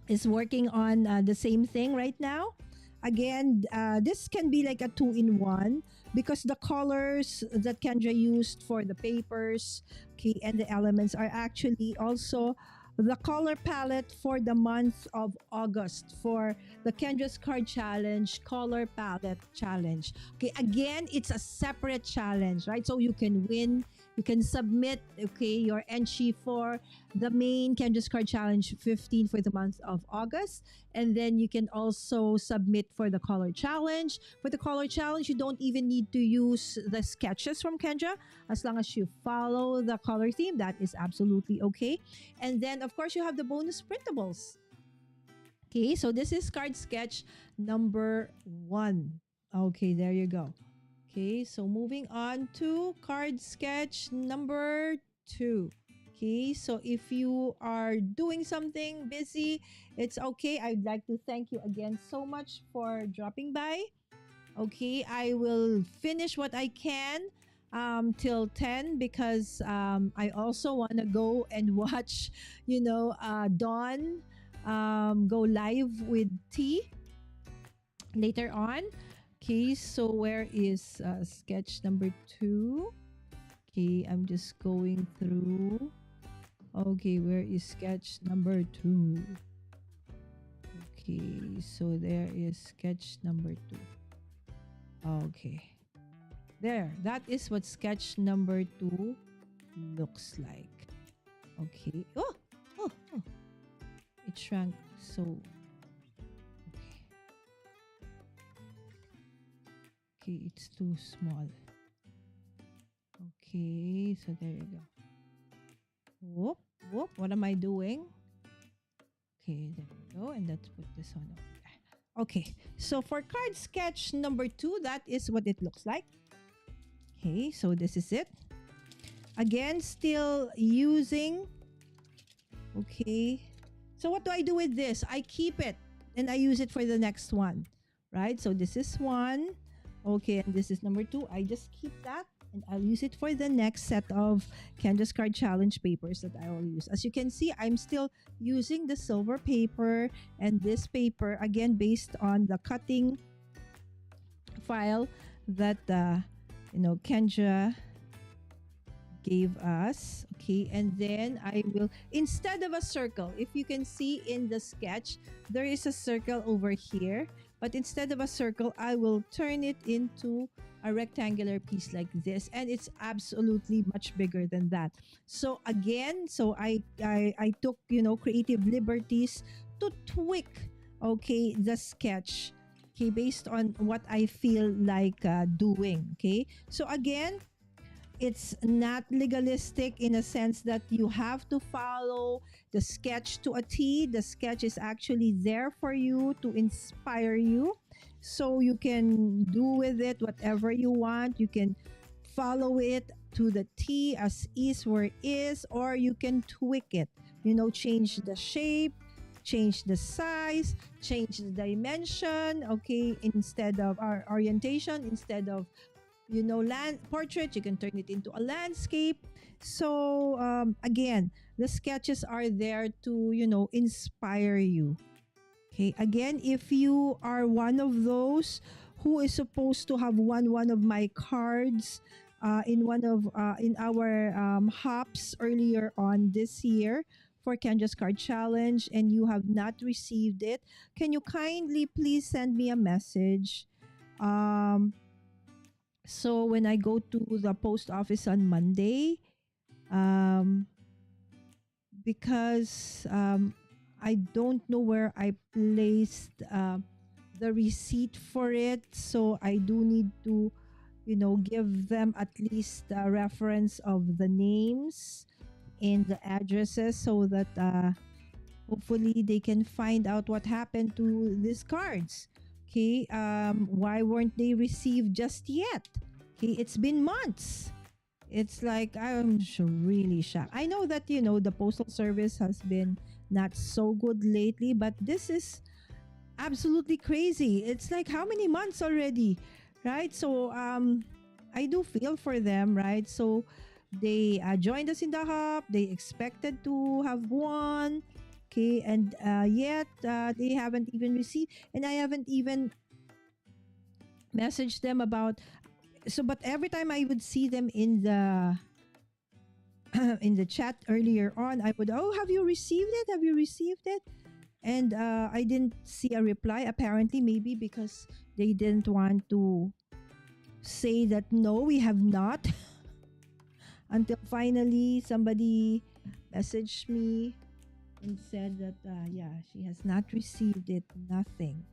is working on the same thing right now. Again, this can be like a two-in-one because the colors that Kendra used for the papers, okay, and the elements are actually also the color palette for the month of August for the Kendra's Card Challenge Color Palette Challenge. Okay, again, it's a separate challenge, right? So you can win, you can submit, okay, your entry for the main Kendra's Card Challenge 15 for the month of August. And then you can also submit for the color challenge. For the color challenge, you don't even need to use the sketches from Kendra. As long as you follow the color theme, that is absolutely okay. And then, of course, you have the bonus printables. Okay, so this is card sketch number 1. Okay, there you go. Okay, so moving on to card sketch number 2. Okay, so if you are doing something busy, it's okay. I'd like to thank you again so much for dropping by. Okay, I will finish what I can till 10 because I also want to go and watch, Dawn go live with T later on. Okay, so where is sketch number 2? Okay, I'm just going through. Okay, where is sketch number 2? Okay, so there is sketch number 2. Okay. There, that is what sketch number 2 looks like. Okay. Oh, oh, oh. It shrank so. Okay. Okay, it's too small. Okay, so there you go. Whoop, whoop. What am I doing? Okay, there we go. And let's put this on over there. Okay, so for card sketch number 2, that is what it looks like. Okay, so this is it. Again, still using. Okay. So what do I do with this? I keep it and I use it for the next one. Right? So this is 1. Okay, and this is number 2. I just keep that and I'll use it for the next set of Kendra's Card Challenge papers that I will use. As you can see, I'm still using the silver paper and this paper, again, based on the cutting file that, Kendra gave us. Okay, and then I will, instead of a circle, if you can see in the sketch, there is a circle over here. But instead of a circle, I will turn it into a rectangular piece like this, and it's absolutely much bigger than that. So again, I took creative liberties to tweak the sketch, based on what I feel like doing. Okay, so again, it's not legalistic in a sense that you have to follow the sketch to a T. The sketch is actually there for you to inspire you. So you can do with it whatever you want. You can follow it to the T as is where is, or you can tweak it. Change the shape, change the size, change the dimension. Okay, instead of our orientation, instead of land portrait, you can turn it into a landscape. So again, the sketches are there to inspire you. Okay, again, if you are one of those who is supposed to have one of my cards in our hops earlier on this year for Kendra's Card Challenge, and you have not received it, can you kindly please send me a message? So when I go to the post office on Monday, um, because I don't know where I placed the receipt for it, so I do need to, give them at least a reference of the names and the addresses, so that hopefully they can find out what happened to these cards. Okay, why weren't they received just yet? Okay, it's been months. It's like I'm really shocked. I know that the postal service has been not so good lately, but this is absolutely crazy. It's like how many months already, right? So I do feel for them, right? So they joined us in the hub. They expected to have won. Okay, and yet they haven't even received, and I haven't even messaged them about. So, but every time I would see them in the in the chat earlier on, I would, oh, have you received it? Have you received it? And I didn't see a reply. Apparently, maybe because they didn't want to say that no, we have not. Until finally somebody messaged me and said that yeah, she has not received it. Nothing,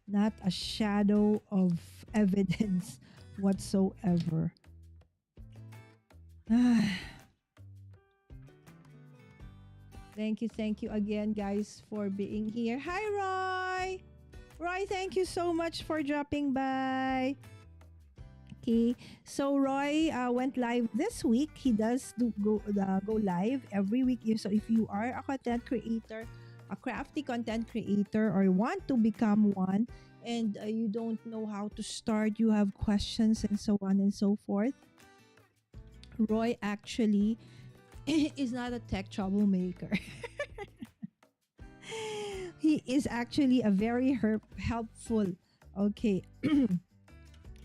not a shadow of evidence whatsoever. Thank you again, guys, for being here. Hi, Roy. Roy, thank you so much for dropping by. Okay, so Roy went live this week. He does go live every week. So if you are a content creator, a crafty content creator, or want to become one, and you don't know how to start, you have questions and so on and so forth, Roy actually is not a tech troublemaker. He is actually a very helpful, okay,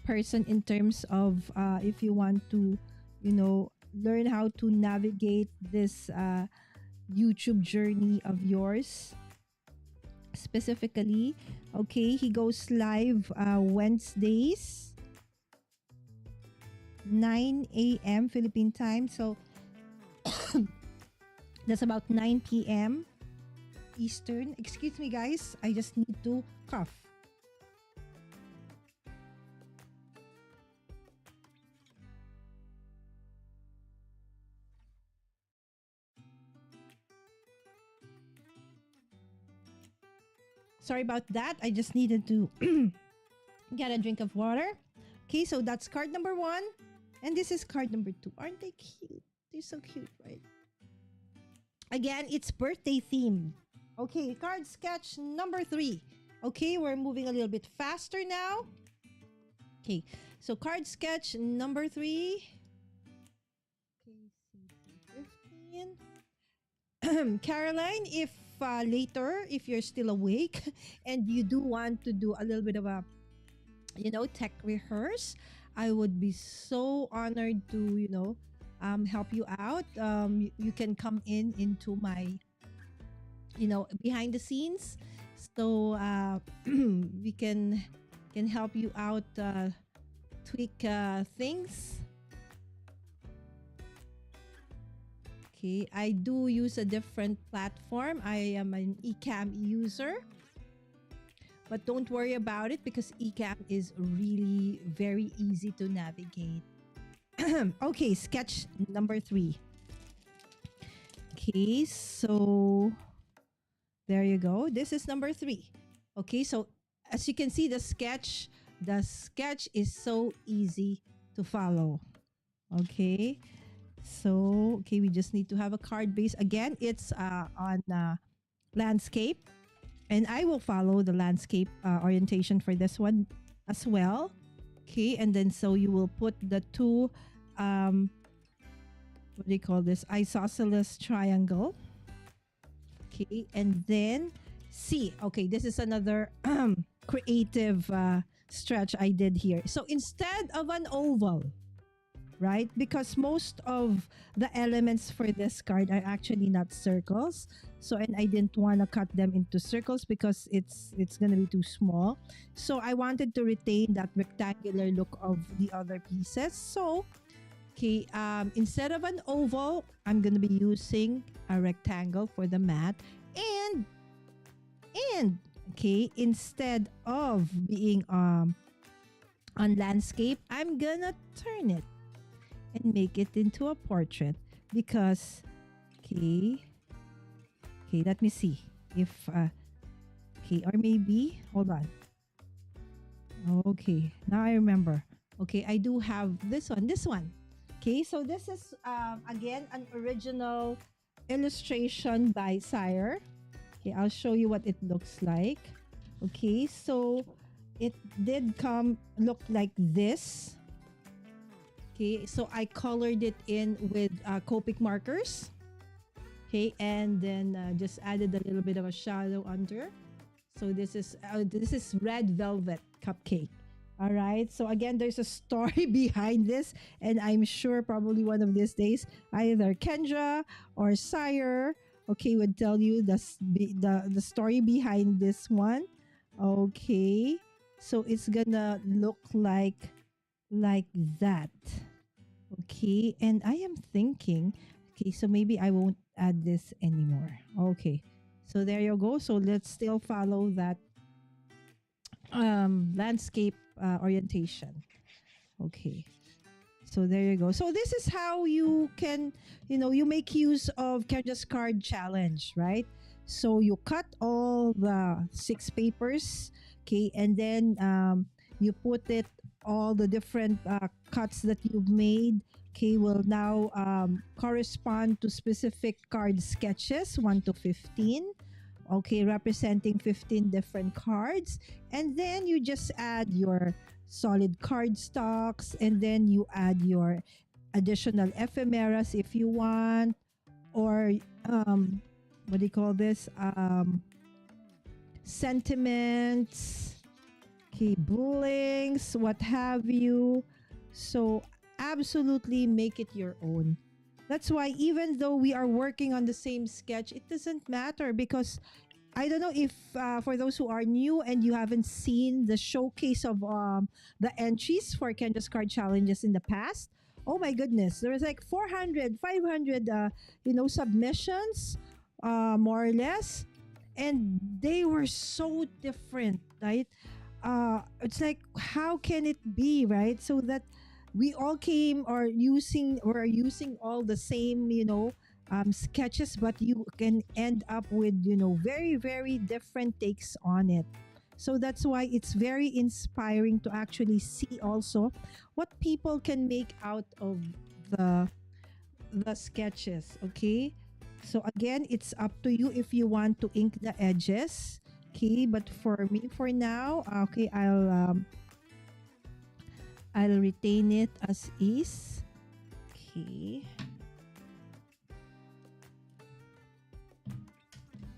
person in terms of if you want to, learn how to navigate this YouTube journey of yours. Specifically, okay, he goes live Wednesdays, 9 a.m. Philippine time. So that's about 9 p.m. Eastern. Excuse me, guys. I just need to cough. Sorry about that. I just needed to get a drink of water. Okay, so that's card number 1. And this is card number 2. Aren't they cute? They're so cute, right? Again, it's birthday theme. Okay, card sketch number 3. Okay, we're moving a little bit faster now. Okay, so card sketch number 3. KCC 15. Caroline, if later, if you're still awake and you do want to do a little bit of a, tech rehearse, I would be so honored to, help you out. You can come into my, behind the scenes. So we can help you out, tweak things. Okay, I do use a different platform. I am an eCam user. But don't worry about it because eCam is really very easy to navigate. Okay, sketch number 3. Okay, so there you go. This is number 3. Okay, so as you can see, the sketch is so easy to follow. Okay. So, okay, we just need to have a card base. Again, it's on landscape. And I will follow the landscape orientation for this one as well. Okay. And then so you will put the two, what do you call this? Isosceles triangle. Okay. And then C. Okay. This is another creative stretch I did here. So instead of an oval, right? Because most of the elements for this card are actually not circles. So and I didn't want to cut them into circles because it's gonna be too small. So I wanted to retain that rectangular look of the other pieces. So okay, instead of an oval, I'm gonna be using a rectangle for the mat, and okay, instead of being on landscape, I'm gonna turn it and make it into a portrait because okay, let me see if okay, or maybe hold on. Okay, now I remember. Okay, I do have this one. Okay, so this is again an original illustration by Sejr. Okay, I'll show you what it looks like. Okay, so it did look like this. Okay, so I colored it in with Copic markers. Okay, and then just added a little bit of a shadow under. So this is red velvet cupcake. All right. So again, there's a story behind this, and I'm sure probably one of these days, either Kendra or Sejr, okay, would tell you the story behind this one. Okay, so it's gonna look like that. Okay, and I am thinking, okay, so maybe I won't add this anymore. Okay, so there you go. So let's still follow that landscape orientation. Okay, so there you go. So this is how you can, you make use of Kendra's card challenge, right? So you cut all the 6 papers, okay, and then you put it all the different cuts that you've made, okay, will now correspond to specific card sketches 1 to 15, okay, representing 15 different cards. And then you just add your solid card stocks, and then you add your additional ephemeras if you want, or what do you call this, sentiments, okay, blinks, what have you. So absolutely make it your own. That's why even though we are working on the same sketch, it doesn't matter, because I don't know if for those who are new and you haven't seen the showcase of the entries for Kendra's card challenges in the past. Oh my goodness, there was like 400, 500, submissions, more or less, and they were so different, right? It's like, how can it be, right? So that we all came or using all the same, sketches, but you can end up with, very, very different takes on it. So that's why it's very inspiring to actually see also what people can make out of the sketches. Okay, so again, it's up to you if you want to ink the edges. Okay, but for me, for now, okay, I'll retain it as is. Okay.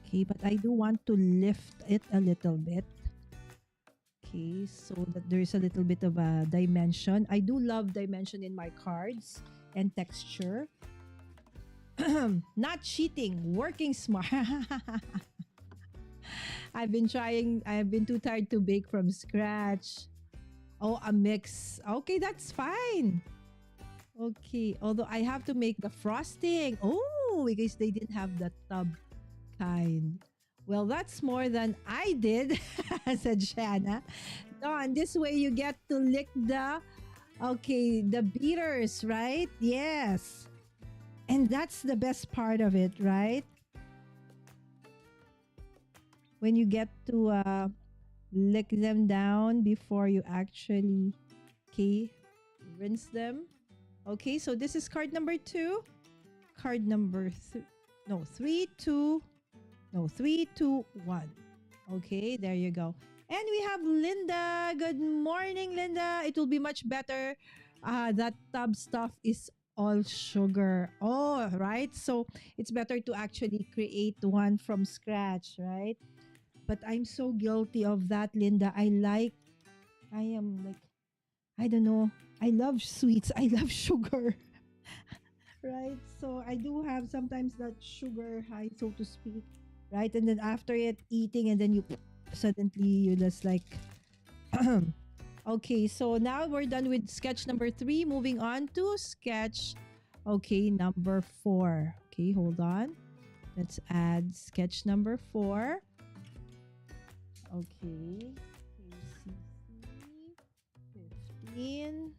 Okay, but I do want to lift it a little bit. Okay, so that there's a little bit of a dimension. I do love dimension in my cards and texture. Not cheating, working smart. I've been too tired to bake from scratch. Oh, a mix. Okay, that's fine. Okay, although I have to make the frosting. Oh, because they didn't have the tub kind. Well, that's more than I did, said Shanna. Dawn, this way you get to lick the beaters, right? Yes. And that's the best part of it, right? When you get to lick them down before you actually rinse them. Okay, so this is card number 2. Card number 3, 2, 3, 2, 1. Okay, there you go. And we have Linda. Good morning, Linda. It will be much better. That tub stuff is all sugar. Oh, right. So it's better to actually create one from scratch, right? But I'm so guilty of that, Linda. I am like, I don't know. I love sweets. I love sugar. Right? So I do have sometimes that sugar high, so to speak, right? And then after it eating, and then you suddenly you just like, okay. So now we're done with sketch number 3. Moving on to sketch, okay, number 4. Okay, hold on. Let's add sketch number 4. Okay, KCC 15.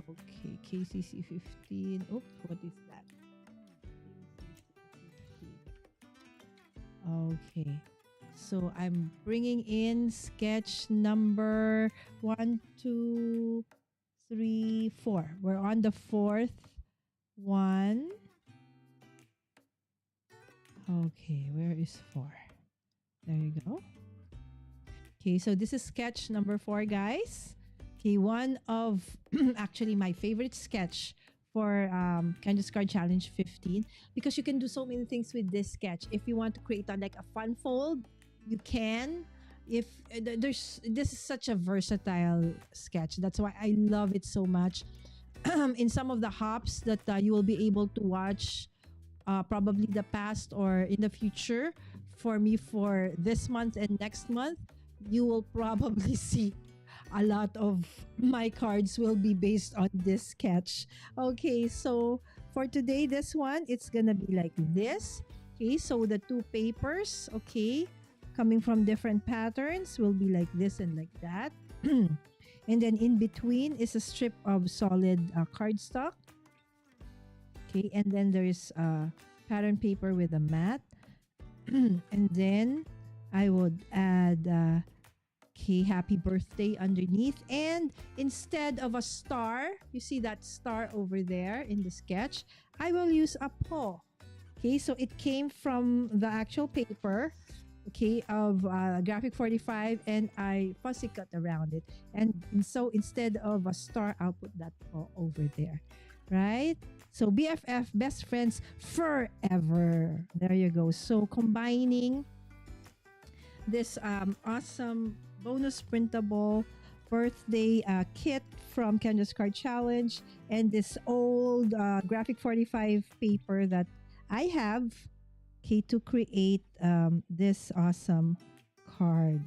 Okay, KCC 15. Oops, what is that? Okay. So I'm bringing in sketch number 1, 2, 3, 4. We're on the 4th one. Okay, where is 4? There you go. Okay, so this is sketch number 4, guys. Okay, one of actually my favorite sketch for Kendra Card Challenge 15, because you can do so many things with this sketch. If you want to create like a fun fold, you can. If this is such a versatile sketch, that's why I love it so much. In some of the hops that you will be able to watch, probably the past or in the future, for me for this month and next month, you will probably see a lot of my cards will be based on this sketch. Okay, so for today, this one, it's gonna be like this. Okay, so the 2 papers, okay, coming from different patterns will be like this and like that. And then in between is a strip of solid cardstock. Okay, and then there's pattern paper with a mat. And then I would add okay, happy birthday underneath. And instead of a star, you see that star over there in the sketch, I will use a paw. Okay, so it came from the actual paper, okay, of graphic 45, and I fussy cut around it. And so instead of a star, I'll put that paw over there, right? So BFF, best friends forever. There you go. So combining this awesome bonus printable birthday kit from Kendra's Card Challenge and this old graphic 45 paper that I have, okay, to create this awesome card.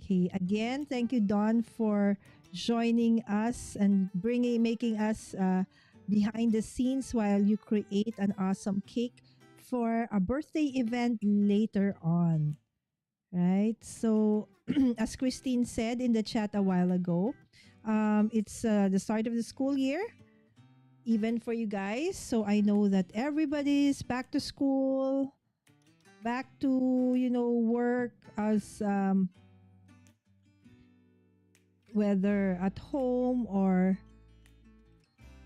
Okay, again, thank you, Dawn, for joining us and making us behind the scenes while you create an awesome cake for a birthday event later on. Right? So, as Christine said in the chat a while ago, it's the start of the school year, even for you guys. So, I know that everybody's back to school, back to, work as whether at home or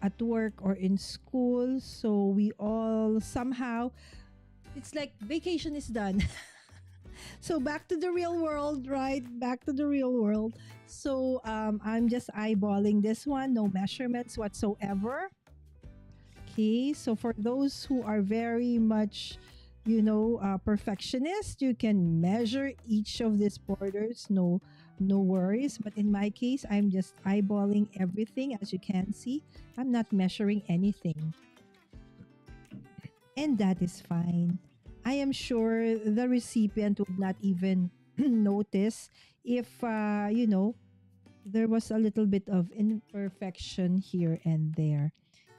at work or in school. So, we all somehow, it's like vacation is done. So back to the real world, right? Back to the real world. So I'm just eyeballing this one, no measurements whatsoever. Okay, so for those who are very much, perfectionist, you can measure each of these borders, no worries. But in my case, I'm just eyeballing everything. As you can see, I'm not measuring anything. And that is fine. I am sure the recipient would not even notice if, there was a little bit of imperfection here and there.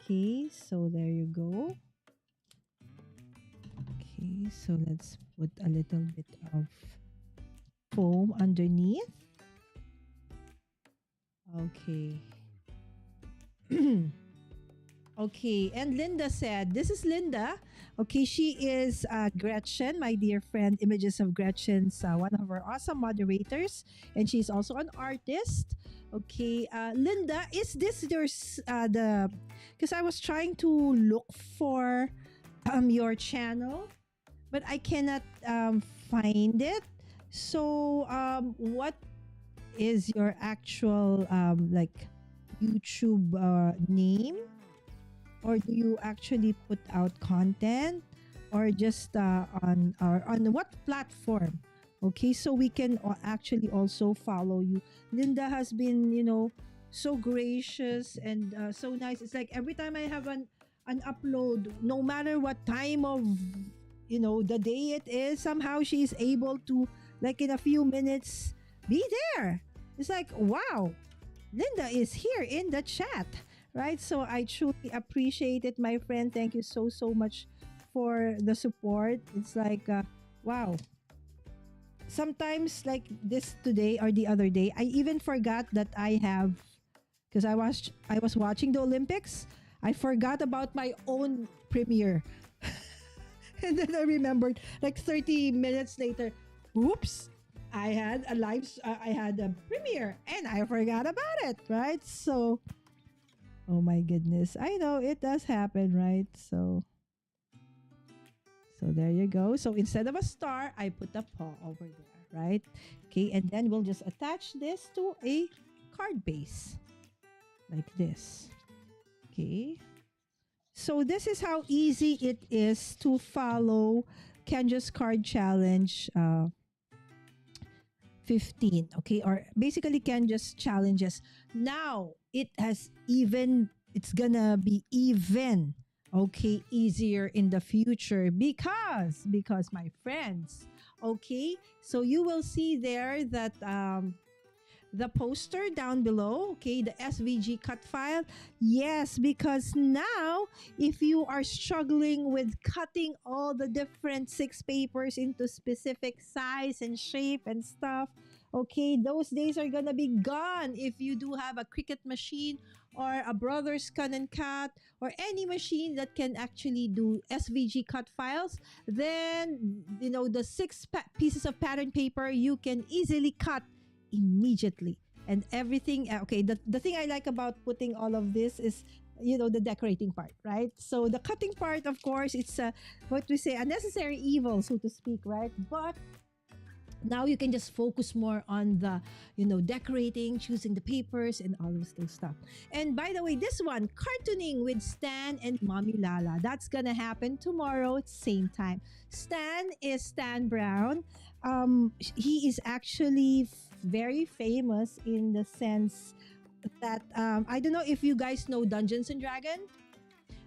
Okay, so there you go. Okay, so let's put a little bit of foam underneath. Okay. Okay, and Linda said, this is Linda. Okay, she is Gretchen, my dear friend, Images of Gretchen's one of our awesome moderators, and she's also an artist. Okay, Linda, is this the? Because I was trying to look for your channel, but I cannot find it. So, what is your actual like YouTube name? Or do you actually put out content, or just on what platform? Okay, so we can actually also follow you. Linda has been, so gracious and so nice. It's like every time I have an upload, no matter what time of the day it is, somehow she is able to, like, in a few minutes, be there. It's like, wow, Linda is here in the chat, right? So I truly appreciate it, my friend. Thank you so, so much for the support. It's like, wow. Sometimes, like this today or the other day, I even forgot that I have, because I was watching the Olympics. I forgot about my own premiere. And then I remembered, like 30 minutes later, oops, I had I had a premiere and I forgot about it, right? So, oh my goodness. I know it does happen, right? So there you go. So instead of a star, I put a paw over there, right? Okay, and then we'll just attach this to a card base like this. Okay. So this is how easy it is to follow Kendra's Card Challenge 15, okay? Or basically Kendra's challenges. Now, it's gonna be even, okay, easier in the future because my friends, okay? So you will see there that the poster down below, okay, the SVG cut file. Yes, because now if you are struggling with cutting all the different 6 papers into specific size and shape and stuff, okay, those days are gonna be gone if you do have a Cricut machine or a Brothers Cut and Cut or any machine that can actually do SVG cut files. Then the pieces of pattern paper you can easily cut immediately, and everything. Okay, the thing I like about putting all of this is the decorating part, right? So the cutting part, of course, it's what we say, a necessary evil, so to speak, right? But now you can just focus more on the decorating, choosing the papers and all of those stuff. And by the way, this one, cartooning with Stan and Mommy Lala, that's gonna happen tomorrow at same time. Stan is Stan Brown. He is actually very famous in the sense that I don't know if you guys know Dungeons and Dragons.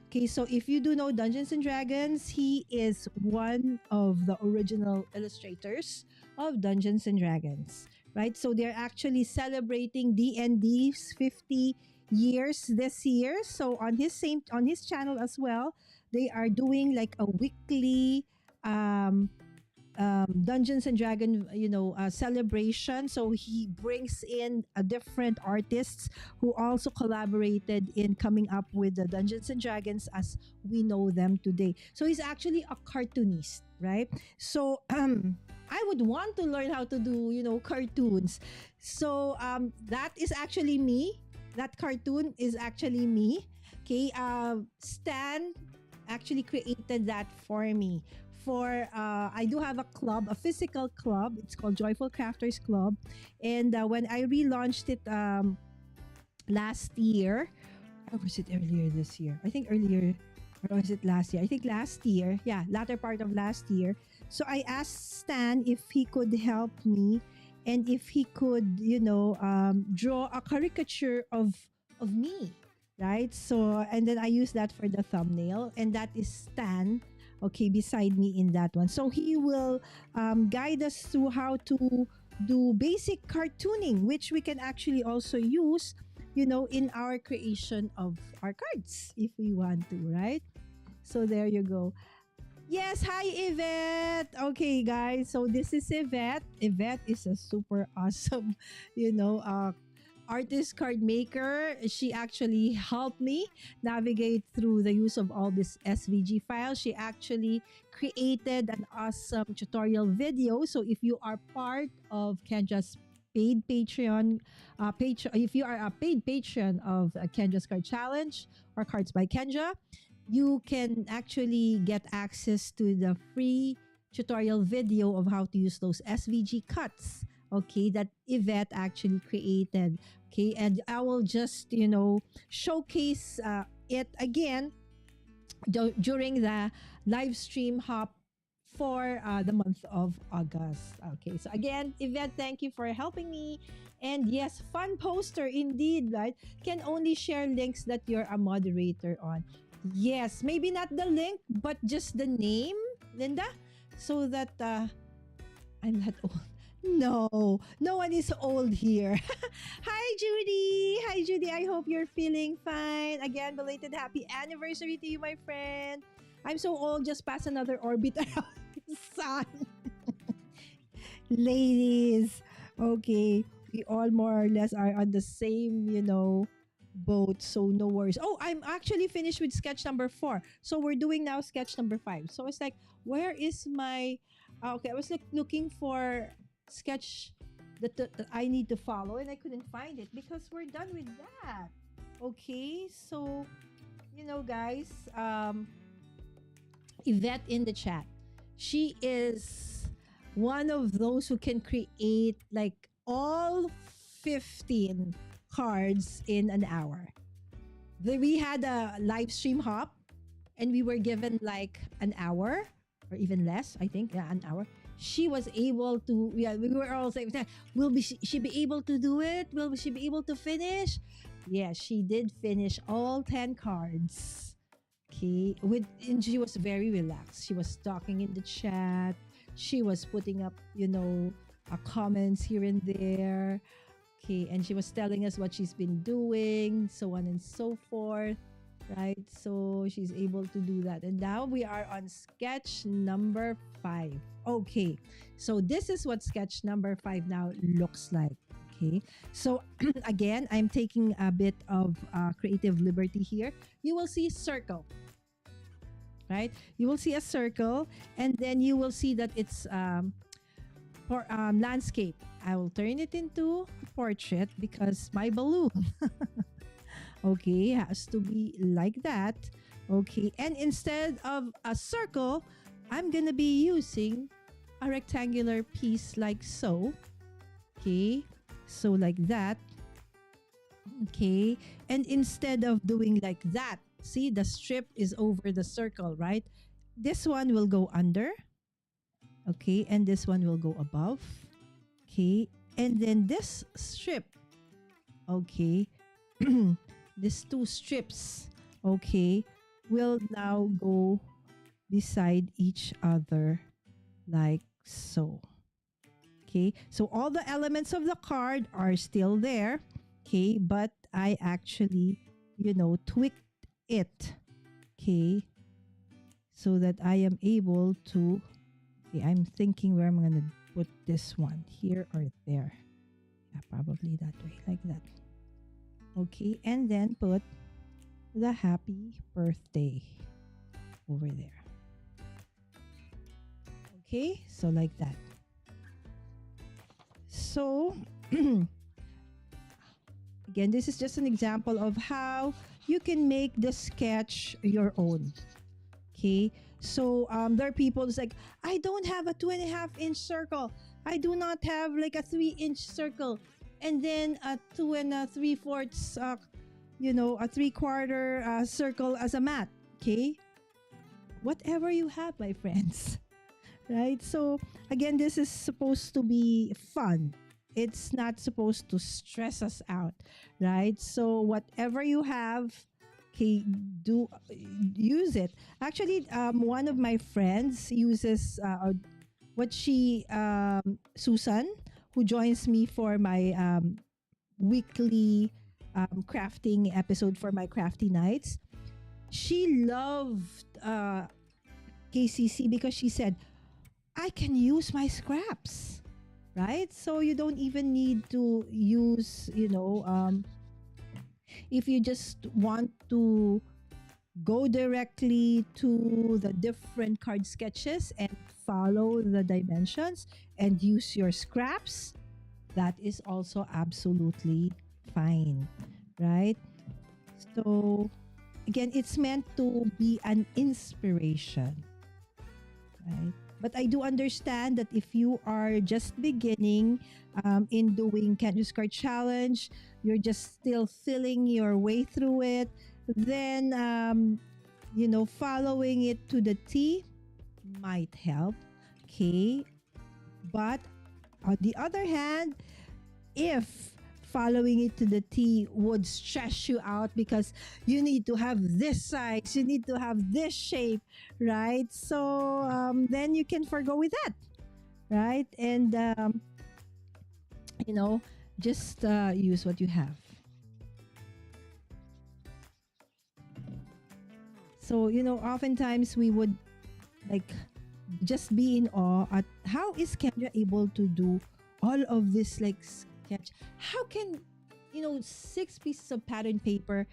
Okay, so if you do know Dungeons and Dragons, he is one of the original illustrators of Dungeons and Dragons, right? So they're actually celebrating D&D's 50 years this year. So on his channel as well, they are doing like a weekly Dungeons and Dragon, celebration. So he brings in different artists who also collaborated in coming up with the Dungeons and Dragons as we know them today. So he's actually a cartoonist, right? So I would want to learn how to do cartoons. So that is actually me. That cartoon is actually me. Okay, Stan actually created that for me. I do have a club, a physical club. It's called Joyful Crafters Club. And when I relaunched it last year, or was it earlier this year? I think earlier, or was it last year? I think last year. Yeah, latter part of last year. So I asked Stan if he could help me and if he could, draw a caricature of me, right? So, and then I used that for the thumbnail, and that is Stan, okay, beside me in that one. So he will guide us through how to do basic cartooning, which we can actually also use, in our creation of our cards if we want to, right? So there you go. Yes, hi Yvette. Okay, guys. So this is Yvette. Yvette is a super awesome, artist card maker. She actually helped me navigate through the use of all this SVG files. She actually created an awesome tutorial video. So if you are part of Kendra's paid Patreon page, if you are a paid patron of Kendra's Card Challenge or Cards by Kendra, you can actually get access to the free tutorial video of how to use those SVG cuts, okay, that Yvette actually created. Okay, and I will just, showcase it again during the live stream hop for the month of August. Okay, so again, Yvette, thank you for helping me. And yes, fun poster indeed, right? Can only share links that you're a moderator on. Yes, maybe not the link, but just the name, Linda, so that I'm not old. No, no one is old here. Hi, Judy. Hi, Judy. I hope you're feeling fine. Again, belated happy anniversary to you, my friend. I'm so old, just pass another orbit around the sun. Ladies, okay, we all more or less are on the same, boat, so no worries. Oh, I'm actually finished with sketch number 4. So we're doing now sketch number 5. So it's like, where is my... okay, I was like looking for sketch that I need to follow, and I couldn't find it because we're done with that. Okay, so, guys, Yvette in the chat, she is one of those who can create like all 15 cards in an hour. We had a live stream hop and we were given like an hour or even less, I think, an hour. She was able to, we were all saying, will she be able to do it? Will she be able to finish? Yeah, she did finish all 10 cards. Okay, and she was very relaxed. She was talking in the chat. She was putting up, comments here and there. Okay, and she was telling us what she's been doing, so on and so forth, right? So she's able to do that. And now we are on sketch number 5. Okay, so this is what sketch number 5 now looks like. Okay, so again, I'm taking a bit of creative liberty here. You will see circle, right? You will see a circle, and then you will see that it's for landscape. I will turn it into a portrait because my balloon okay, has to be like that. Okay, and instead of a circle, I'm gonna be using a rectangular piece like so. Okay, so like that. Okay, and instead of doing like that, see, the strip is over the circle, right? This one will go under. Okay, and this one will go above. Okay, and then this strip, okay, these 2 strips, okay, will now go beside each other like so. Okay, so all the elements of the card are still there, okay, but I actually, tweaked it, okay, so that I am able to, okay, I'm thinking where I'm going to put this one, here or there. Yeah, probably that way, like that. Okay, and then put the happy birthday over there. Okay, so like that. So, again, this is just an example of how you can make the sketch your own. Okay, so there are people who's like, I don't have a 2.5-inch circle. I do not have like a 3-inch circle, and then a 2 3/4, a 3/4 circle as a mat. Okay, whatever you have, my friends, right? So again, this is supposed to be fun. It's not supposed to stress us out, right? So whatever you have, okay, use it. Actually, one of my friends uses Susan, who joins me for my weekly crafting episode for my crafty nights. She loved KCC because she said, I can use my scraps. right? So you don't even need to use, if you just want to go directly to the different card sketches and follow the dimensions and use your scraps, that is also absolutely fine, right? So, again, it's meant to be an inspiration, right? But I do understand that if you are just beginning in doing Canvas Card Challenge, you're just still feeling your way through it, then, following it to the T might help. Okay. But on the other hand, if following it to the T would stress you out because you need to have this size, you need to have this shape, right? So then you can forgo with that, right? And, you know, just use what you have. So, oftentimes we would like just be in awe at how is Kendra able to do all of this like sketch. How can, 6 pieces of pattern paper,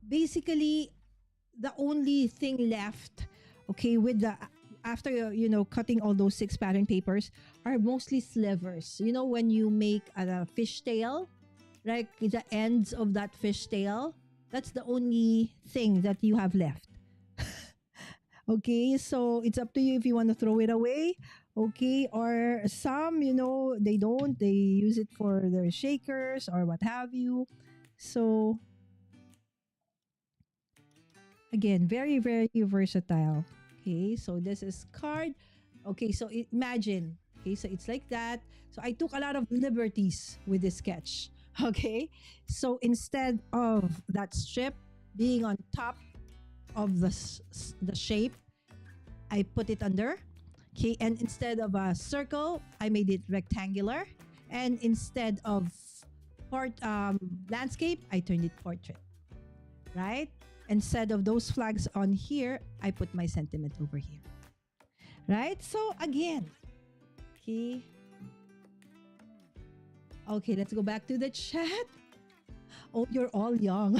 basically the only thing left, okay, with the after cutting all those 6 pattern papers are mostly slivers. When you make a fish tail, like the ends of that fish tail, that's the only thing that you have left. Okay, so it's up to you if you want to throw it away. Okay, or some, they use it for their shakers or what have you. So, again, very, very versatile. Okay, so this is card. Okay, so imagine. Okay, so it's like that. So I took a lot of liberties with this sketch. Okay, so instead of that strip being on top of the shape, I put it under. Okay, and instead of a circle, I made it rectangular, and instead of landscape, I turned it portrait. Right? Instead of those flags on here, I put my sentiment over here. Right? So again, okay. Okay, let's go back to the chat. Oh, you're all young.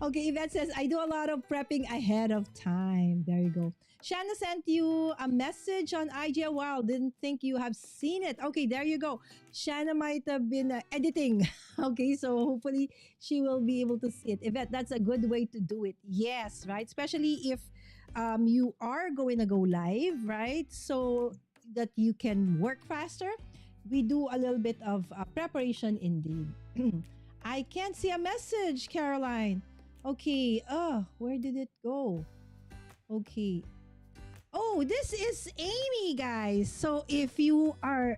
Okay, Yvette says, I do a lot of prepping ahead of time. There you go. Shanna sent you a message on IG. Wow, didn't think you have seen it. Okay, there you go. Shanna might have been editing. Okay, so hopefully she will be able to see it. Yvette, that's a good way to do it. Yes, right? Especially if you are going to go live, right? So that you can work faster. We do a little bit of preparation indeed. I can't see a message, Caroline. Okay, where did it go? Okay. Oh, this is Amy, guys. So if you are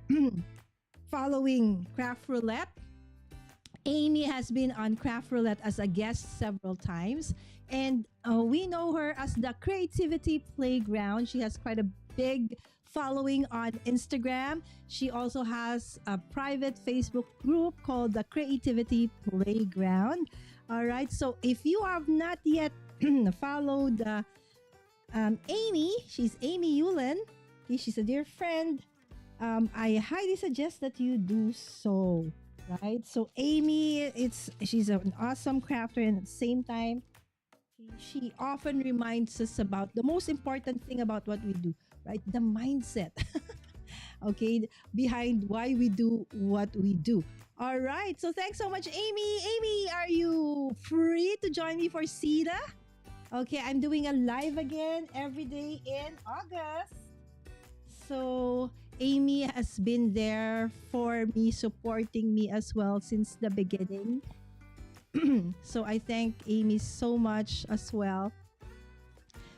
following Craft Roulette, Amy has been on Craft Roulette as a guest several times. And we know her as the Creativity Playground. She has quite a big following on Instagram. She also has a private Facebook group called the Creativity Playground. All right. So if you have not yet followed Amy, she's Amy Yulin. Okay, she's a dear friend. I highly suggest that you do so. Right. So Amy, she's an awesome crafter, and at the same time, she often reminds us about the most important thing about what we do, right? The mindset. Okay, behind why we do what we do. All right. So thanks so much, Amy. Amy, are you free to join me for CEDA? Okay, I'm doing a live again every day in August. So Amy has been there for me, supporting me as well since the beginning. So I thank Amy so much as well.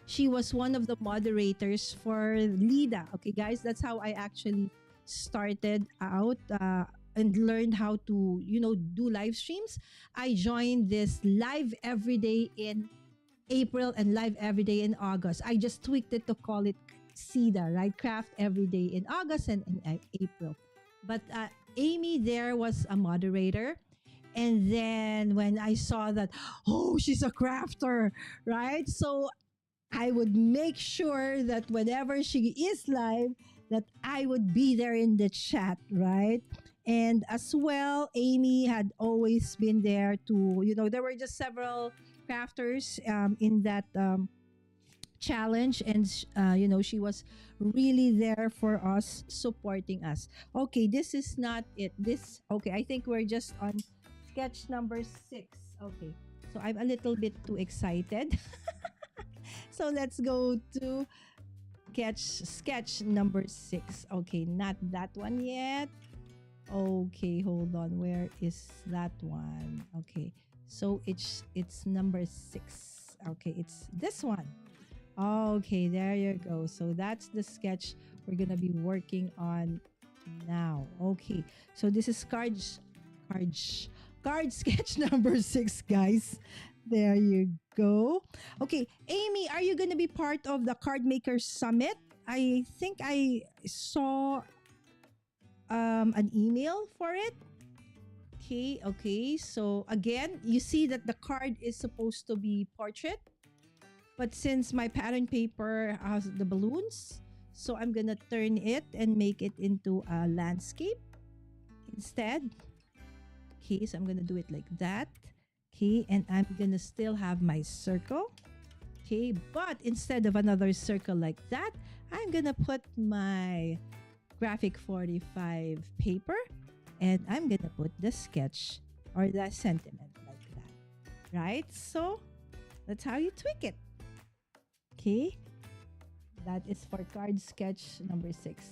She was one of the moderators for LIDA. Okay, guys, that's how I actually started out and learned how to, do live streams. I joined this live every day in April and live every day in August. I just tweaked it to call it CEDA, right? Craft every day in August and in April. But Amy there was a moderator. And then when I saw that, oh, she's a crafter, right? So I would make sure that whenever she is live, that I would be there in the chat, right? And as well, Amy had always been there to, there were just several crafters in that challenge, and she was really there for us, supporting us. Okay, this is not it. Okay, I think we're just on sketch number 6. Okay, so I'm a little bit too excited. So let's go to sketch number 6. Okay, not that one yet. Okay, hold on. Where is that one? Okay, so it's number 6. Okay, it's this one. Okay, there you go. So that's the sketch we're gonna be working on now. Okay, so this is card sketch number 6, guys. There you go. Okay, Amy, are you gonna be part of the Card Maker Summit? I think I saw an email for it. Okay. So again, you see that the card is supposed to be portrait, but since my pattern paper has the balloons, so I'm gonna turn it and make it into a landscape instead. Okay, so I'm gonna do it like that. Okay, and I'm gonna still have my circle. Okay, but instead of another circle like that, I'm gonna put my graphic 45 paper, and I'm gonna put the sketch or the sentiment like that, right? So that's how you tweak it. Okay, that is for card sketch number 6.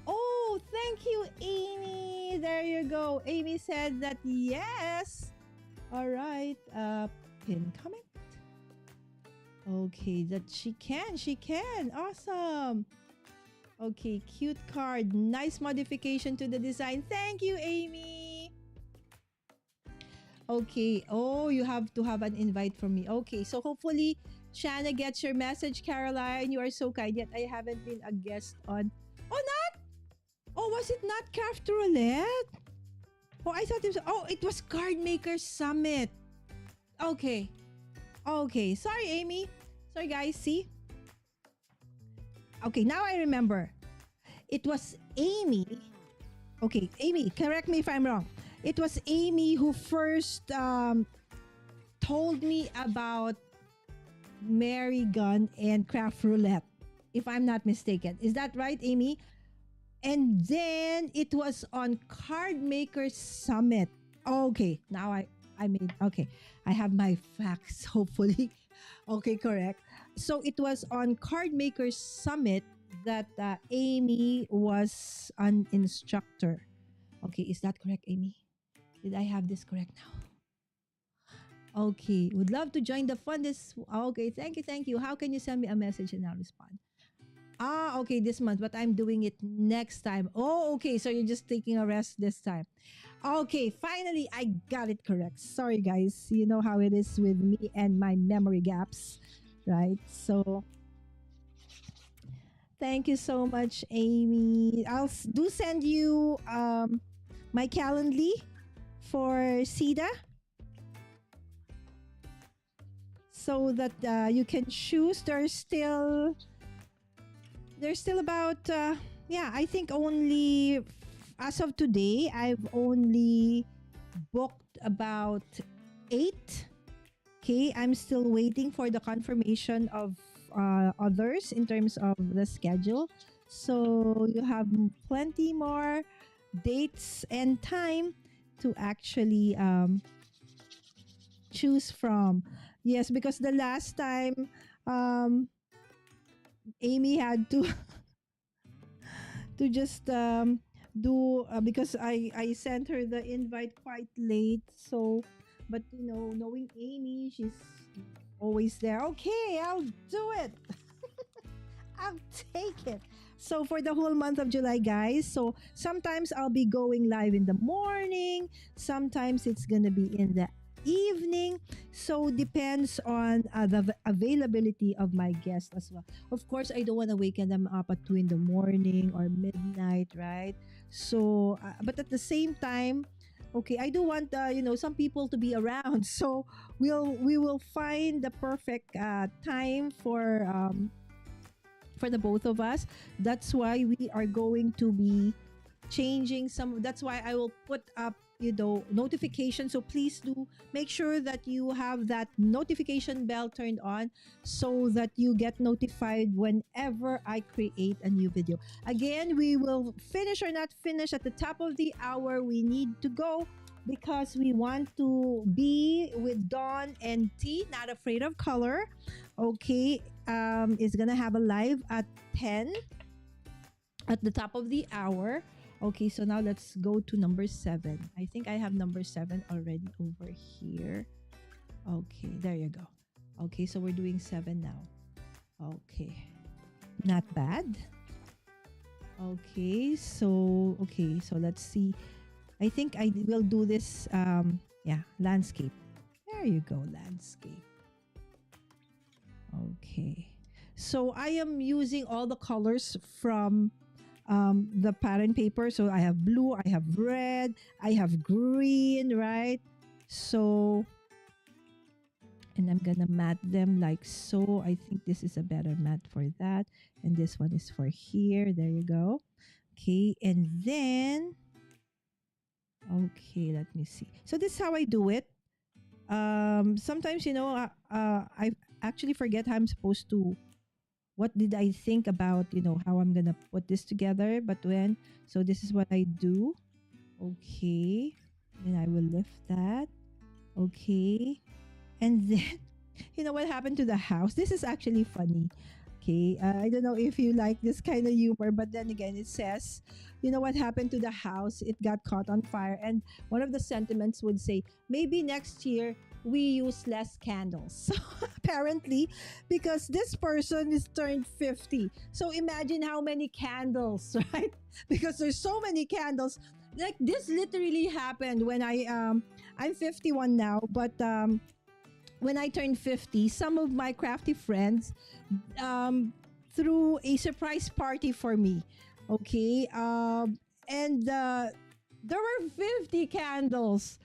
Oh, thank you, Amy. There you go. Amy said that yes. All right, pin comment. Okay, that she can. Awesome. Okay, cute card. Nice modification to the design. Thank you, Amy. Okay. Oh, you have to have an invite from me. Okay, so hopefully Shanna gets your message, Caroline. You are so kind. Yet I haven't been a guest on. Oh, not? Oh, was it not Craft Roulette? Oh, I thought it was. Oh, it was Card Maker Summit. Okay. Okay. Sorry, Amy. Sorry, guys. See? Okay, now I remember. It was Amy. Okay, Amy, correct me if I'm wrong. It was Amy who first told me about Mary Gun and Craft Roulette, if I'm not mistaken. Is that right, Amy? And then it was on Card Maker Summit. Okay, now okay. I have my facts, hopefully. Okay, correct. So it was on Card Maker Summit that Amy was an instructor. Okay, is that correct, Amy? Did I have this correct now? Okay, would love to join the fun this. Okay, thank you. How can you send me a message and I'll respond? Okay, this month, but I'm doing it next time. Oh, okay, so you're just taking a rest this time. Okay, finally, I got it correct. Sorry, guys. You know how it is with me and my memory gaps, right? So, thank you so much, Amy. I'll do send you my Calendly for CEDA, so that you can choose. There's still about I think only as of today I've only booked about 8. Okay, I'm still waiting for the confirmation of others in terms of the schedule, so you have plenty more dates and time to actually choose from. Yes, because the last time Amy had to to just do because I sent her the invite quite late. So, but knowing Amy, she's always there. Okay, I'll do it. I'll take it. So for the whole month of July, guys, so sometimes I'll be going live in the morning, sometimes it's gonna be in the evening, so depends on the availability of my guests as well. Of course, I don't want to waken them up at 2 in the morning or midnight, right? So but at the same time, okay, I do want some people to be around, so we will find the perfect time for for the both of us. That's why we are going to be changing some. That's why I will put up, notification. So please do make sure that you have that notification bell turned on so that you get notified whenever I create a new video. Again, we will finish or not finish at the top of the hour. We need to go because we want to be with Dawn and T, Not Afraid of Color. Okay, is gonna have a live at 10 at the top of the hour. Okay, so now let's go to number 7. I think I have number 7 already over here. Okay, there you go. Okay, so we're doing 7 now. Okay, not bad. Okay, so let's see. I think I will do this. Landscape. There you go, landscape. Okay, so I am using all the colors from the pattern paper. So I have blue, I have red, I have green, right? So, and I'm gonna mat them like so. I think this is a better mat for that, and this one is for here. There you go. Okay, and then let me see. So this is how I do it. Sometimes I actually forget how I'm supposed to. What did I think about, how I'm gonna put this together? But so this is what I do. Okay, and I will lift that. Okay, and then what happened to the house? This is actually funny. Okay, I don't know if you like this kind of humor, but then again, it says, what happened to the house? It got caught on fire, and one of the sentiments would say, maybe next year we use less candles. So apparently, because this person is turned 50. So imagine how many candles, right? Because there's so many candles. Like this literally happened when I'm 51 now, but when I turned 50, some of my crafty friends threw a surprise party for me. Okay. And there were 50 candles.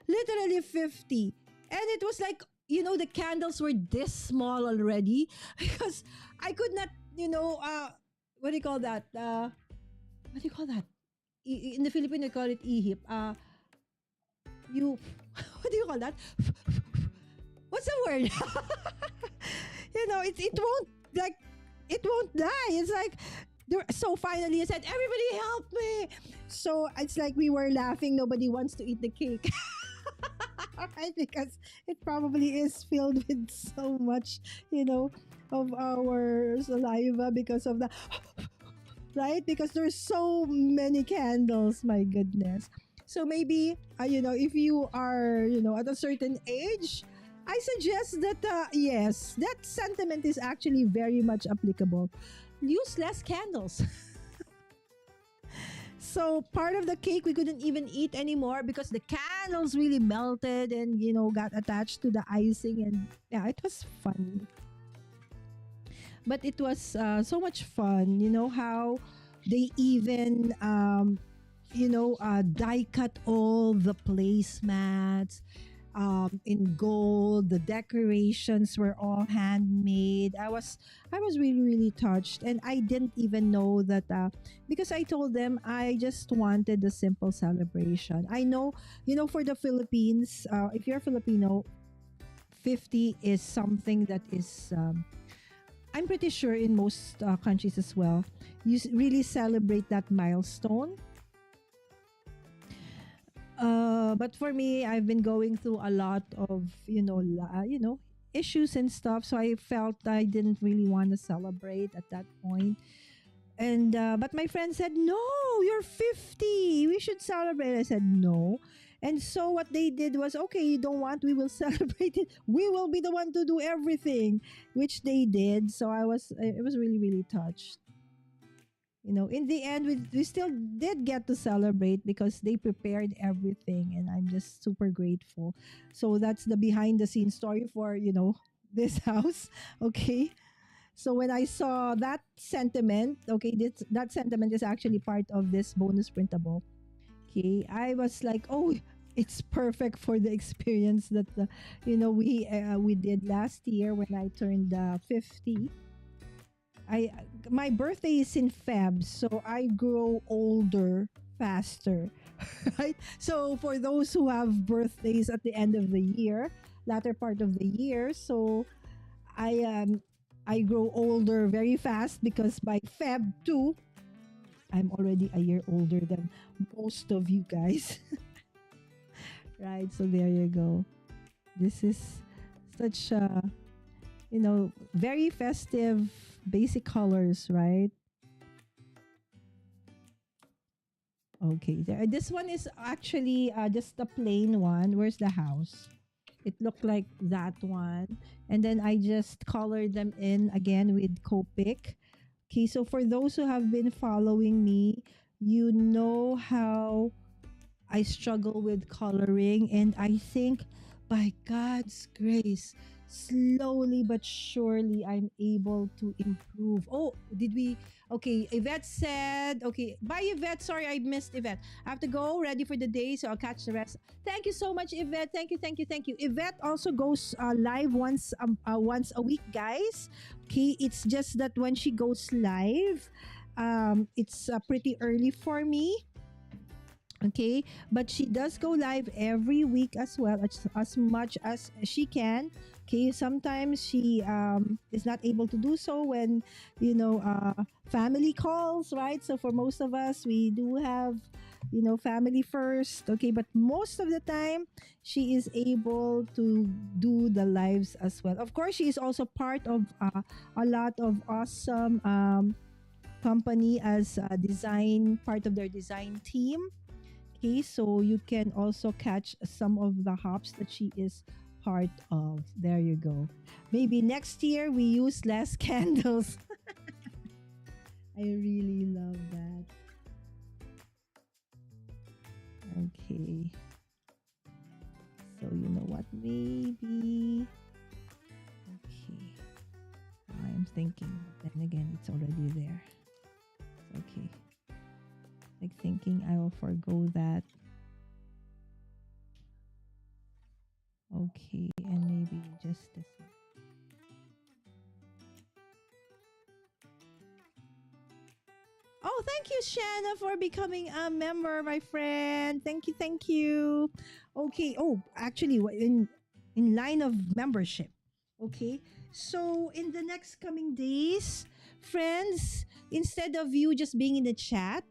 Literally 50. And it was like, the candles were this small already because I could not, what do you call that? What do you call that? In the Philippines, we call it ihip. What do you call that? What's the word? It won't die. It's like, so finally I said, everybody help me. So it's like we were laughing. Nobody wants to eat the cake. Right? Because it probably is filled with so much, of our saliva because of the, right? Because there's so many candles. My goodness. So maybe, if you are, at a certain age, I suggest that, yes, that sentiment is actually very much applicable. Use less candles. So part of the cake we couldn't even eat anymore because the candles really melted and, got attached to the icing. And yeah, it was fun. But it was so much fun, how they even, die cut all the placemats. In gold, the decorations were all handmade. I was really, really touched, and I didn't even know that because I told them I just wanted a simple celebration. I know, for the Philippines, if you're Filipino, 50 is something that is I'm pretty sure in most countries as well, you really celebrate that milestone. But for me, I've been going through a lot of, issues and stuff. So I felt I didn't really want to celebrate at that point. And, but my friend said, no, you're 50. We should celebrate. I said, no. And so what they did was, okay, you don't want, we will celebrate it. We will be the one to do everything, which they did. So it was really, really touched. In the end, we still did get to celebrate because they prepared everything, and I'm just super grateful. So that's the behind the scenes story for, this house. Okay. So when I saw that sentiment, okay, that sentiment is actually part of this bonus printable. Okay. I was like, oh, it's perfect for the experience that, we did last year when I turned 50. I my birthday is in Feb, so I grow older faster. Right? So for those who have birthdays at the end of the year, latter part of the year, so I um I grow older very fast because by Feb 2, I'm already a year older than most of you guys. Right? So there you go. This is such a, very festive basic colors, right? Okay, this one is actually just a plain one. Where's the house? It looked like that one. And then I just colored them in again with Copic. Okay, so for those who have been following me, you know how I struggle with coloring, and I think by God's grace, slowly but surely, I'm able to improve. Oh, did we? Okay, Yvette said, okay, bye, Yvette. Sorry, I missed Yvette. I have to go, ready for the day, so I'll catch the rest. Thank you so much, Yvette. Thank you, thank you, thank you. Yvette also goes live once a week, guys. Okay, it's just that when she goes live, it's pretty early for me. Okay, but she does go live every week as well, as much as she can. Okay, sometimes she is not able to do so when family calls, right? So for most of us, we do have family first. Okay, but most of the time she is able to do the lives as well. Of course, she is also part of a lot of awesome company as a design part of their design team. Okay, so you can also catch some of the hops that she is part of. There you go. Maybe next year we use less candles. I really love that. Okay. So you know what? Maybe. Okay. I'm thinking. Then again, it's already there. Okay. Like thinking I will forgo that. Okay, and maybe just this one. Oh, thank you, Shanna, for becoming a member, my friend. Thank you, thank you. Okay. Oh, actually, in line of membership. Okay. So in the next coming days, friends, instead of you just being in the chat,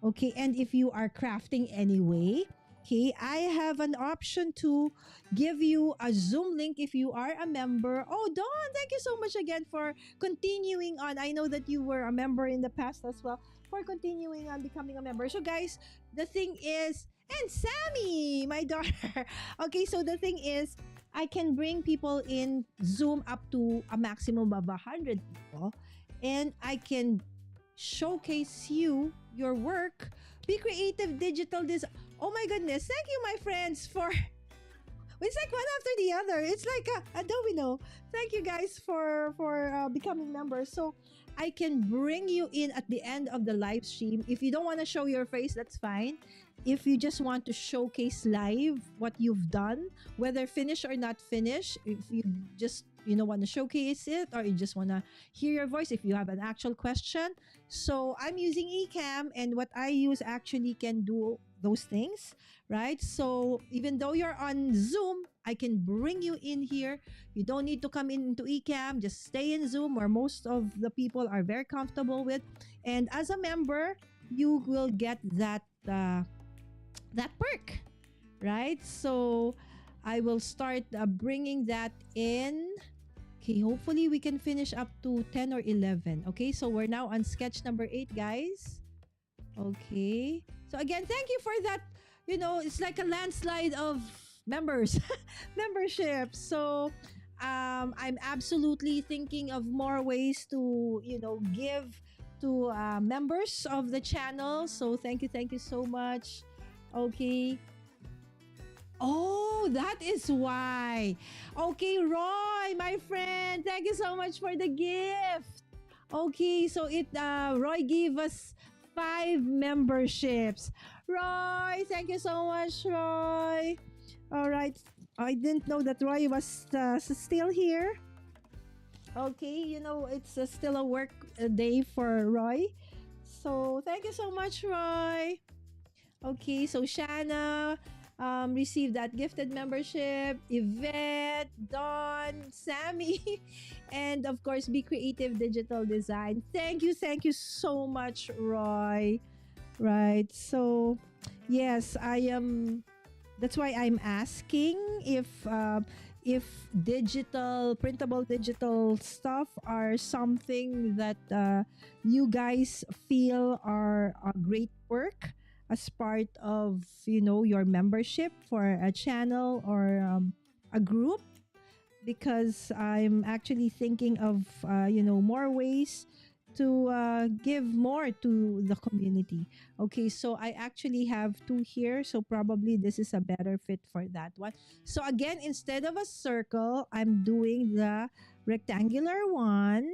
okay, and if you are crafting anyway, okay, I have an option to give you a Zoom link if you are a member. Oh, Dawn, thank you so much again for continuing on. I know that you were a member in the past as well, for continuing on becoming a member. So, guys, the thing is, and Sammy, my daughter. Okay, so the thing is, I can bring people in Zoom up to a maximum of 100 people, and I can showcase your work. Be creative digital design. Oh my goodness, thank you, my friends, for it's like one after the other. It's like a domino. Thank you guys for becoming members. So I can bring you in at the end of the live stream. If you don't want to show your face, that's fine. If you just want to showcase live what you've done, whether finished or not finished, if you just want to showcase it, or you just want to hear your voice, if you have an actual question. So I'm using eCam, and what I use actually can do those things, right? So even though you're on Zoom, I can bring you in here. You don't need to come into eCam, just stay in Zoom, where most of the people are very comfortable with. And as a member, you will get that perk, right? So I will start bringing that in. Okay, hopefully we can finish up to 10 or 11. Okay, so we're now on sketch number 8, guys. Okay. So again, thank you for that. It's like a landslide of members, membership. So I'm absolutely thinking of more ways to, give to members of the channel. So thank you so much. Okay. Oh, that is why. Okay, Roy, my friend, thank you so much for the gift. Okay, so Roy gave us 5 memberships. Roy, thank you so much, Roy. All right, I didn't know that Roy was still here. Okay, it's still a work day for Roy. So thank you so much, Roy. Okay, so Shanna received that gifted membership. Yvette, Dawn, Sammy, and of course, Be Creative Digital Design. Thank you so much, Roy. Right. So, yes, I am. That's why I'm asking if digital printable digital stuff are something that you guys feel are a great work as part of your membership for a channel or a group, because I'm actually thinking of more ways to give more to the community. Okay, so I actually have two here, so probably this is a better fit for that one. So again, instead of a circle, I'm doing the rectangular one.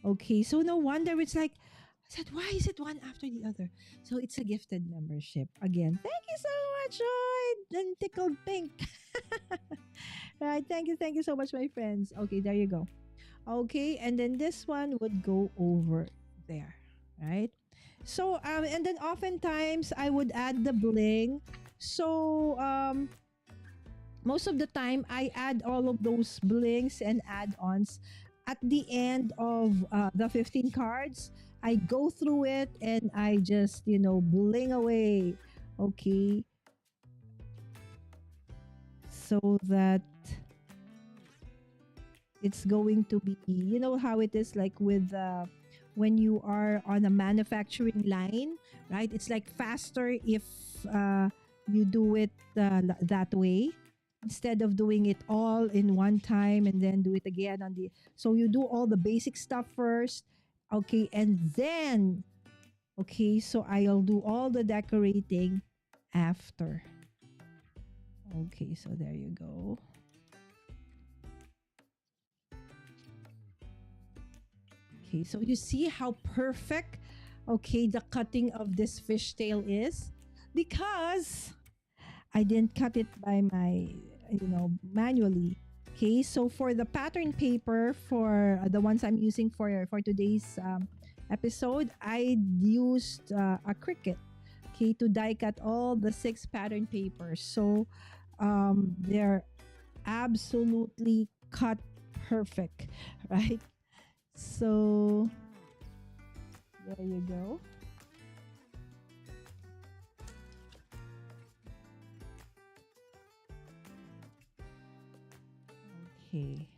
Okay, so no wonder it's like, I said, why is it one after the other? So it's a gifted membership. Again, thank you so much, Joy. And tickled pink. Right, thank you so much, my friends. Okay, there you go. Okay, and then this one would go over there, right? So, and then oftentimes I would add the bling. So, most of the time I add all of those blings and add-ons at the end of the 15 cards. I go through it and I just, bling away. Okay, so that it's going to be, how it is like with when you are on a manufacturing line, right? It's like faster if you do it that way, instead of doing it all in one time and then do it again on the. So you do all the basic stuff first, okay, and then, okay, so I'll do all the decorating after. Okay, so there you go. Okay, so you see how perfect, okay, the cutting of this fishtail is, because I didn't cut it by my, manually. Okay, so for the pattern paper, for the ones I'm using for today's episode, I used a Cricut, okay, to die cut all the 6 pattern papers. So they're absolutely cut perfect, right? So there you go. Okay.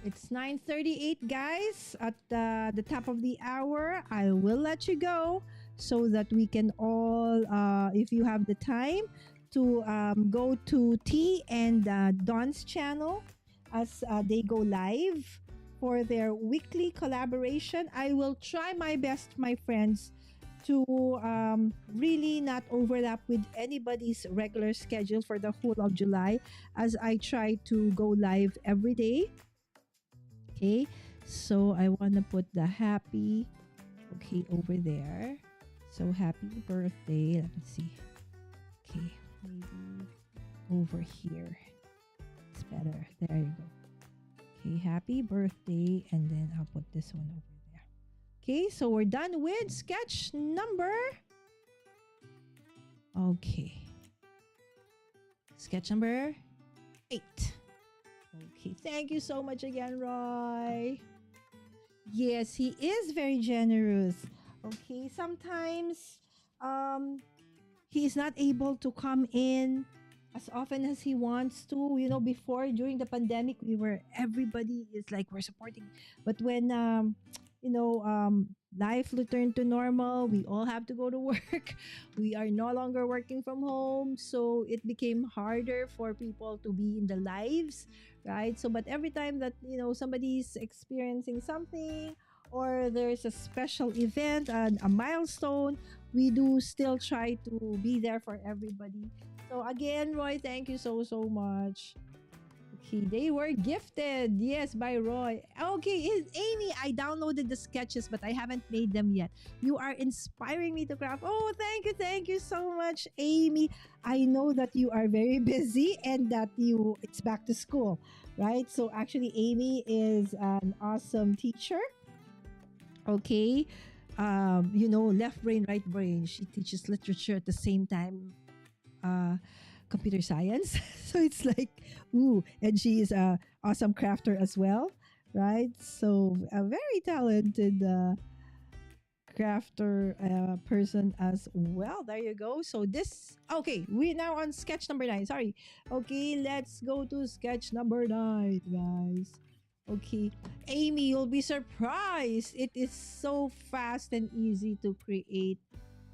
It's 9:38, guys. At the top of the hour, I will let you go so that we can all, if you have the time, to go to T and Don's channel as they go live for their weekly collaboration. I will try my best, my friends, to really not overlap with anybody's regular schedule for the whole of July, as I try to go live every day. Okay, so I want to put the happy, okay, over there. So happy birthday. Let me see. Okay, maybe over here. It's better. There you go. Okay, happy birthday. And then I'll put this one over there. Okay, so we're done with sketch number. Okay. Sketch number 8. Okay, thank you so much again, Roy. Yes, he is very generous. Okay, sometimes he is not able to come in as often as he wants to. Before, during the pandemic, everybody is like, we're supporting. But when life returned to normal, we all have to go to work. We are no longer working from home, so it became harder for people to be in the lives, right? So, but every time that somebody's experiencing something, or there's a special event and a milestone, we do still try to be there for everybody. So again, Roy, thank you so much. Okay, they were gifted. Yes, by Roy. Okay, Amy, I downloaded the sketches, but I haven't made them yet. You are inspiring me to craft. Oh, thank you so much, Amy. I know that you are very busy and that it's back to school, right? So actually, Amy is an awesome teacher. Okay, left brain, right brain. She teaches literature at the same time. Computer science. So it's like, ooh, and she is a awesome crafter as well, right? So a very talented crafter person as well. There you go. So this, okay, we're now on sketch number 9. Sorry. Okay, let's go to sketch number 9, guys. Okay, Amy, you'll be surprised. It is so fast and easy to create,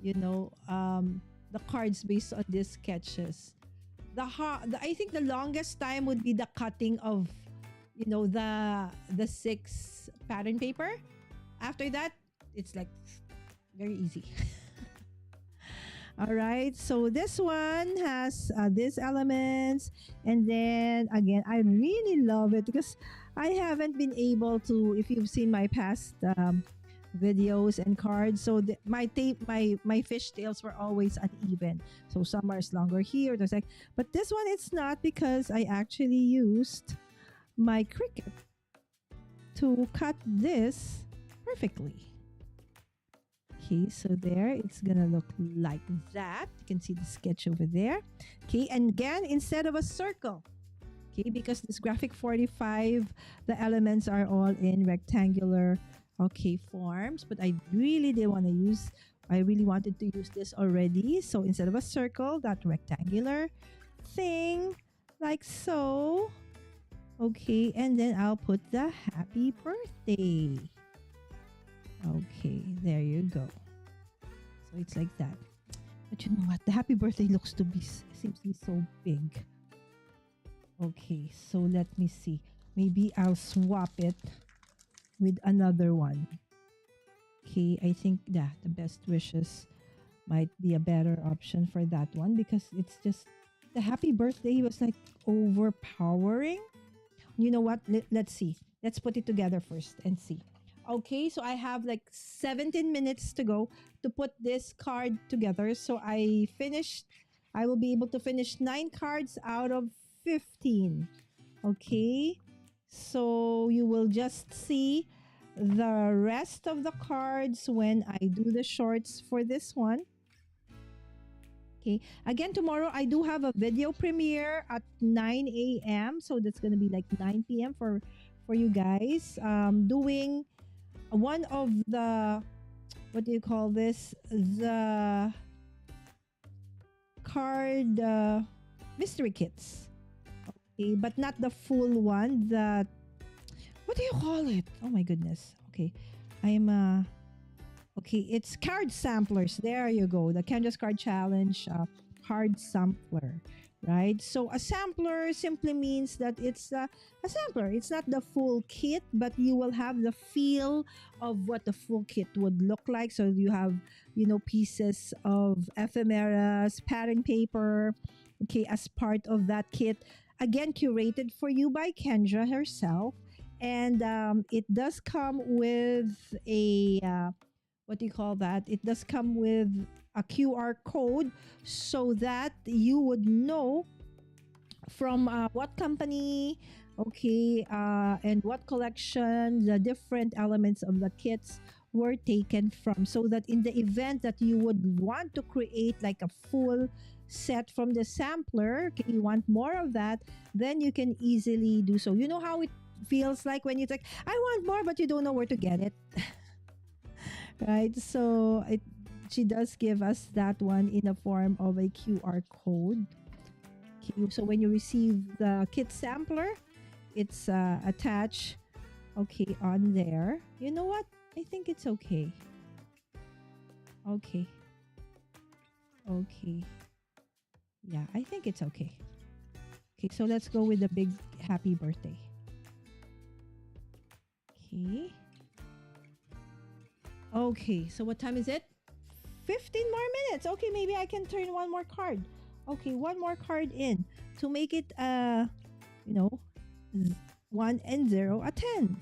the cards based on these sketches. I think the longest time would be the cutting of, the 6 pattern paper. After that, it's like very easy. All right, so this one has these elements, and then again, I really love it because I haven't been able to. If you've seen my past videos and cards, so my fish tails were always uneven. So some are longer here. There's like, but this one it's not because I actually used my Cricut to cut this perfectly. Okay, so there it's gonna look like that. You can see the sketch over there. Okay, and again, instead of a circle, okay, because this graphic 45, the elements are all in rectangular, okay, forms, but I really wanted to use this already. So instead of a circle, that rectangular thing, like so. Okay, and then I'll put the happy birthday. Okay, there you go. So it's like that. But you know what? The happy birthday seems to be so big. Okay, so let me see. Maybe I'll swap it with another one. Okay, I think the best wishes might be a better option for that one because it's just the happy birthday was like overpowering. You know what? Let's see. Let's put it together first and see. Okay, so I have like 17 minutes to go to put this card together. So I will be able to finish 9 cards out of 15. Okay, so you will just see the rest of the cards when I do the shorts for this one. Okay, again, tomorrow I do have a video premiere at 9 a.m. So that's going to be like 9 p.m. for you guys. Doing one of the, what do you call this? The card mystery kits. Okay, but not the full one. What do you call it? Oh my goodness. Okay, okay, it's card samplers. There you go. The Kendra Card Challenge card sampler, right? So a sampler simply means that it's a sampler. It's not the full kit, but you will have the feel of what the full kit would look like. So you have, pieces of ephemeras, pattern paper, okay, as part of that kit. Again, curated for you by Kendra herself. And it does come with a, what do you call that? It does come with a QR code so that you would know from what company, okay, and what collection the different elements of the kits were taken from, so that in the event that you would want to create like a full set from the sampler, okay, you want more of that, then you can easily do so. You know how it feels like when you're like, I want more, but you don't know where to get it. Right? So she does give us that one in the form of a QR code. Okay, so when you receive the kit sampler, it's attached, okay, on there. You know what? I think it's okay. Okay. Yeah, I think it's okay. Okay, so let's go with the big happy birthday. Okay, so what time is it? 15 more minutes. Okay, maybe I can turn one more card. Okay, one more card in to make it 1 and 0 a 10.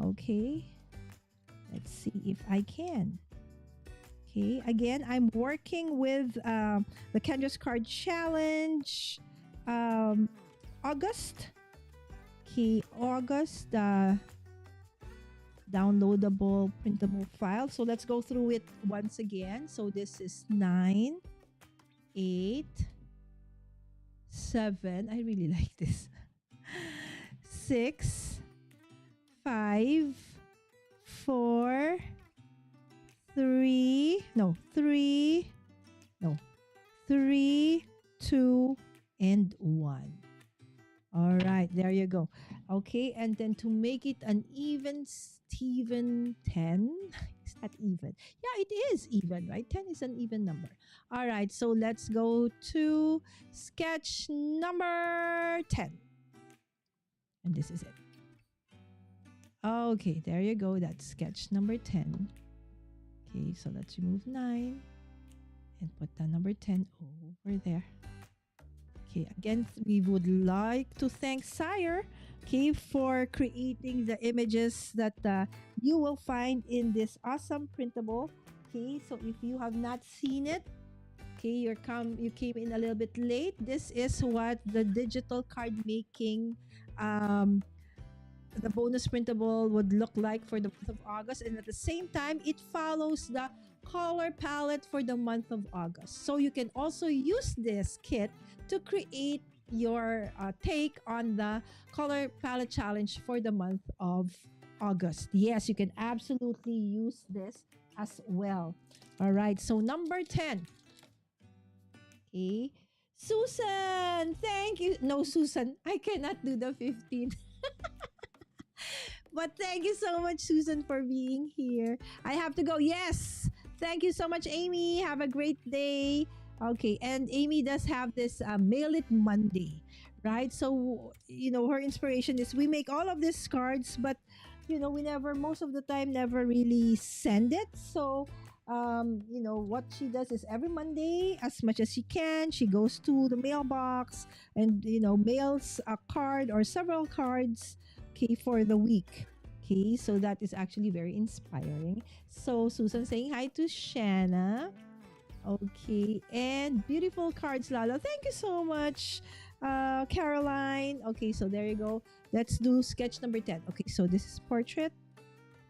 Okay, let's see if I can. Okay, again, I'm working with the Kendra's Card Challenge, August. Okay, August, downloadable printable file. So let's go through it once again. So this is 9, 8, 7. I really like this. 6, 5, 4, 3, 2, and 1. All right, there you go. Okay, and then to make it an even Steven 10, is that even? Yeah, it is even, right? 10 is an even number. All right, so let's go to sketch number 10. And this is it. Okay, there you go. That's sketch number 10. Okay, so let's remove 9 and put the number 10 over there. Okay, again, we would like to thank Sejr, okay, for creating the images that you will find in this awesome printable. Okay, so if you have not seen it, okay, you came in a little bit late. This is what the digital card making, the bonus printable would look like for the month of August, and at the same time it follows the color palette for the month of August. So you can also use this kit to create your take on the color palette challenge for the month of August. Yes, you can absolutely use this as well. All right, so number 10. Okay, Susan, thank you. No, Susan, I cannot do the 15. But thank you so much, Susan, for being here. I have to go. Yes. Thank you so much, Amy. Have a great day. Okay. And Amy does have this Mail It Monday, right? So, her inspiration is we make all of these cards, but, we never, most of the time, never really send it. So, what she does is every Monday, as much as she can, she goes to the mailbox and, mails a card or several cards, okay, for the week. Okay, so that is actually very inspiring. So Susan saying hi to Shanna. Okay, and beautiful cards, Lala. Thank you so much, Caroline. Okay, so there you go. Let's do sketch number 10. Okay, so this is portrait.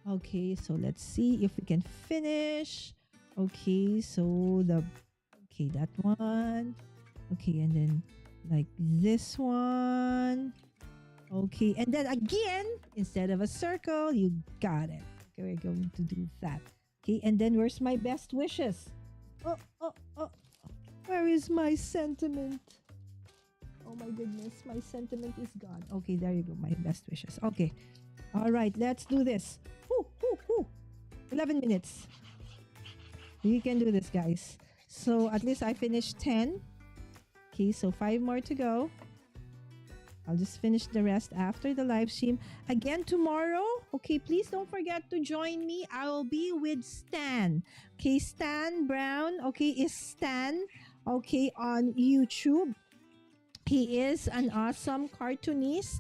Okay, so let's see if we can finish. Okay, so that one. Okay, and then like this one. Okay, and then again, instead of a circle, you got it. Okay, we're going to do that. Okay, and then where's my best wishes? Oh. Where is my sentiment? Oh my goodness, my sentiment is gone. Okay, there you go, my best wishes. Okay, all right, let's do this. 11 minutes. We can do this, guys. So at least I finished 10. Okay, so 5 more to go. I'll just finish the rest after the live stream. Again, tomorrow, okay, please don't forget to join me. I will be with Stan. Okay, Stan Brown, okay, is Stan, okay, on YouTube. He is an awesome cartoonist.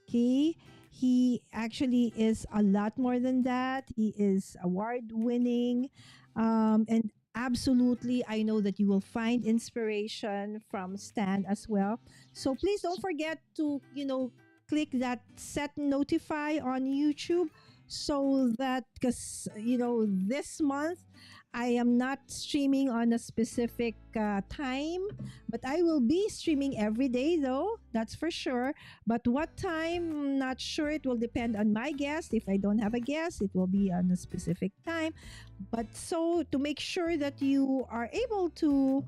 Okay, he actually is a lot more than that. He is award-winning, and absolutely, I know that you will find inspiration from Stan as well. So please don't forget to, click that set notify on YouTube so that, because, this month I am not streaming on a specific time, but I will be streaming every day though, that's for sure. But what time, not sure. It will depend on my guest. If I don't have a guest, it will be on a specific time. But so to make sure that you are able to,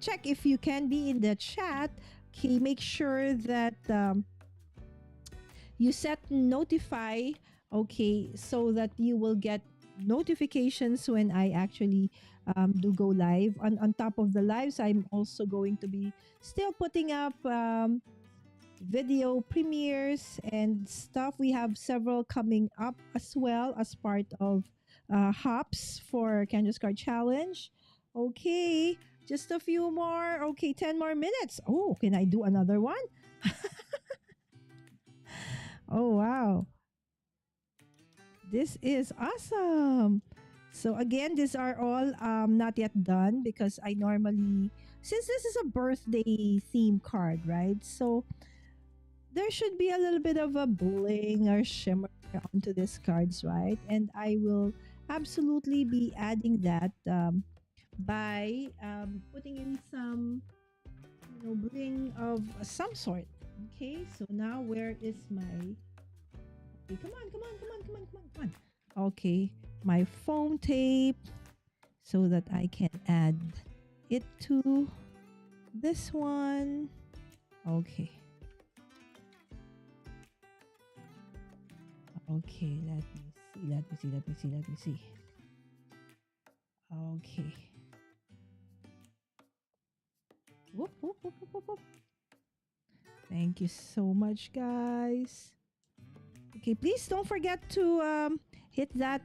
check if you can be in the chat, okay, make sure that you set notify, okay, so that you will get notifications when I actually do go live. On top of the lives, I'm also going to be still putting up video premieres and stuff. We have several coming up as well as part of hops for Kendra's Card Challenge. Okay, Just a few more. Okay, 10 more minutes. Oh, can I do another one? Oh, wow. This is awesome. So again, these are all not yet done because I normally, since this is a birthday theme card, right? So there should be a little bit of a bling or shimmer onto these cards, right? And I will absolutely be adding that by putting in some, bling of some sort. Okay, so now where is my? Okay, come on, come on, come on, come on, come on, come on. Okay, my foam tape so that I can add it to this one. Okay. Okay, let me see, let me see, let me see, let me see. Okay. Whoop, whoop, whoop, whoop, whoop, whoop. Thank you so much, guys. Okay, please don't forget to hit that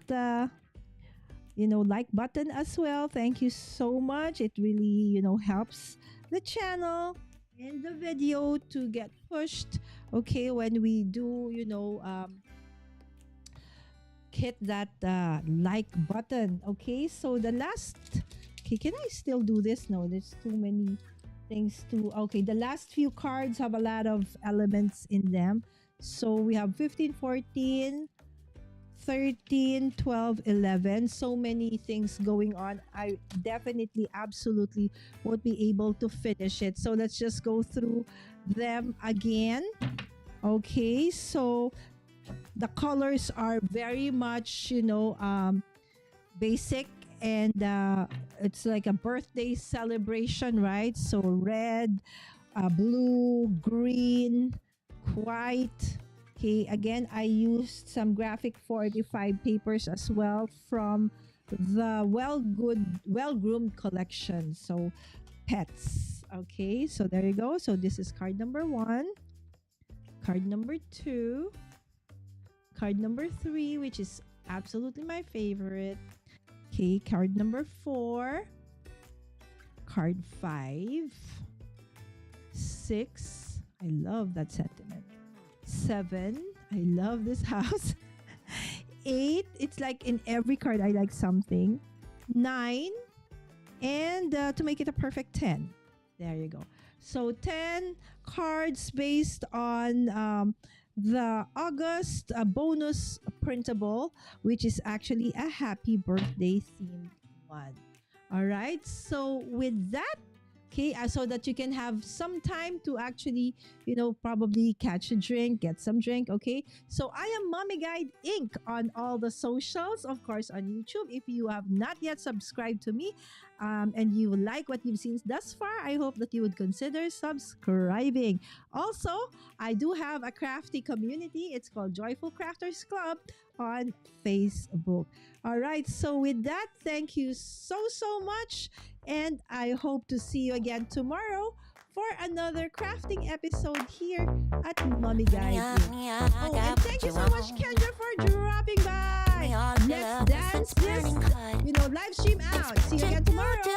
like button as well. Thank you so much. It really helps the channel and the video to get pushed. Okay, when we do hit that like button. Okay, so the last. Okay, can I still do this? No, there's too many things to. Okay, the last few cards have a lot of elements in them. So we have 15, 14, 13, 12, 11. So many things going on. I definitely, absolutely won't be able to finish it. So let's just go through them again. Okay, so the colors are very much, basic, and it's like a birthday celebration, right? So red, blue, green, white. Okay, again, I used some graphic 45 papers as well from the well-groomed collection. So pets. Okay, so there you go. So this is card number 1, card number 2, card number 3, which is absolutely my favorite. Okay, card number 4, card 5, 6. I love that sentiment. 7. I love this house. 8. It's like in every card I like something. 9. And to make it a perfect 10. There you go. So 10 cards based on the August bonus printable, which is actually a happy birthday themed one. All right. So with that, okay, so that you can have some time to actually, probably catch a drink, get some drink, okay? So I am Mommy Guide Inc. on all the socials, of course, on YouTube. If you have not yet subscribed to me and you like what you've seen thus far, I hope that you would consider subscribing. Also, I do have a crafty community. It's called Joyful Crafters Club on Facebook. All right, so with that, thank you so much. And I hope to see you again tomorrow for another crafting episode here at Mommy Guide. Oh, and thank you so much, Kendra, for dropping by. Let's dance this, live stream out. See you again tomorrow.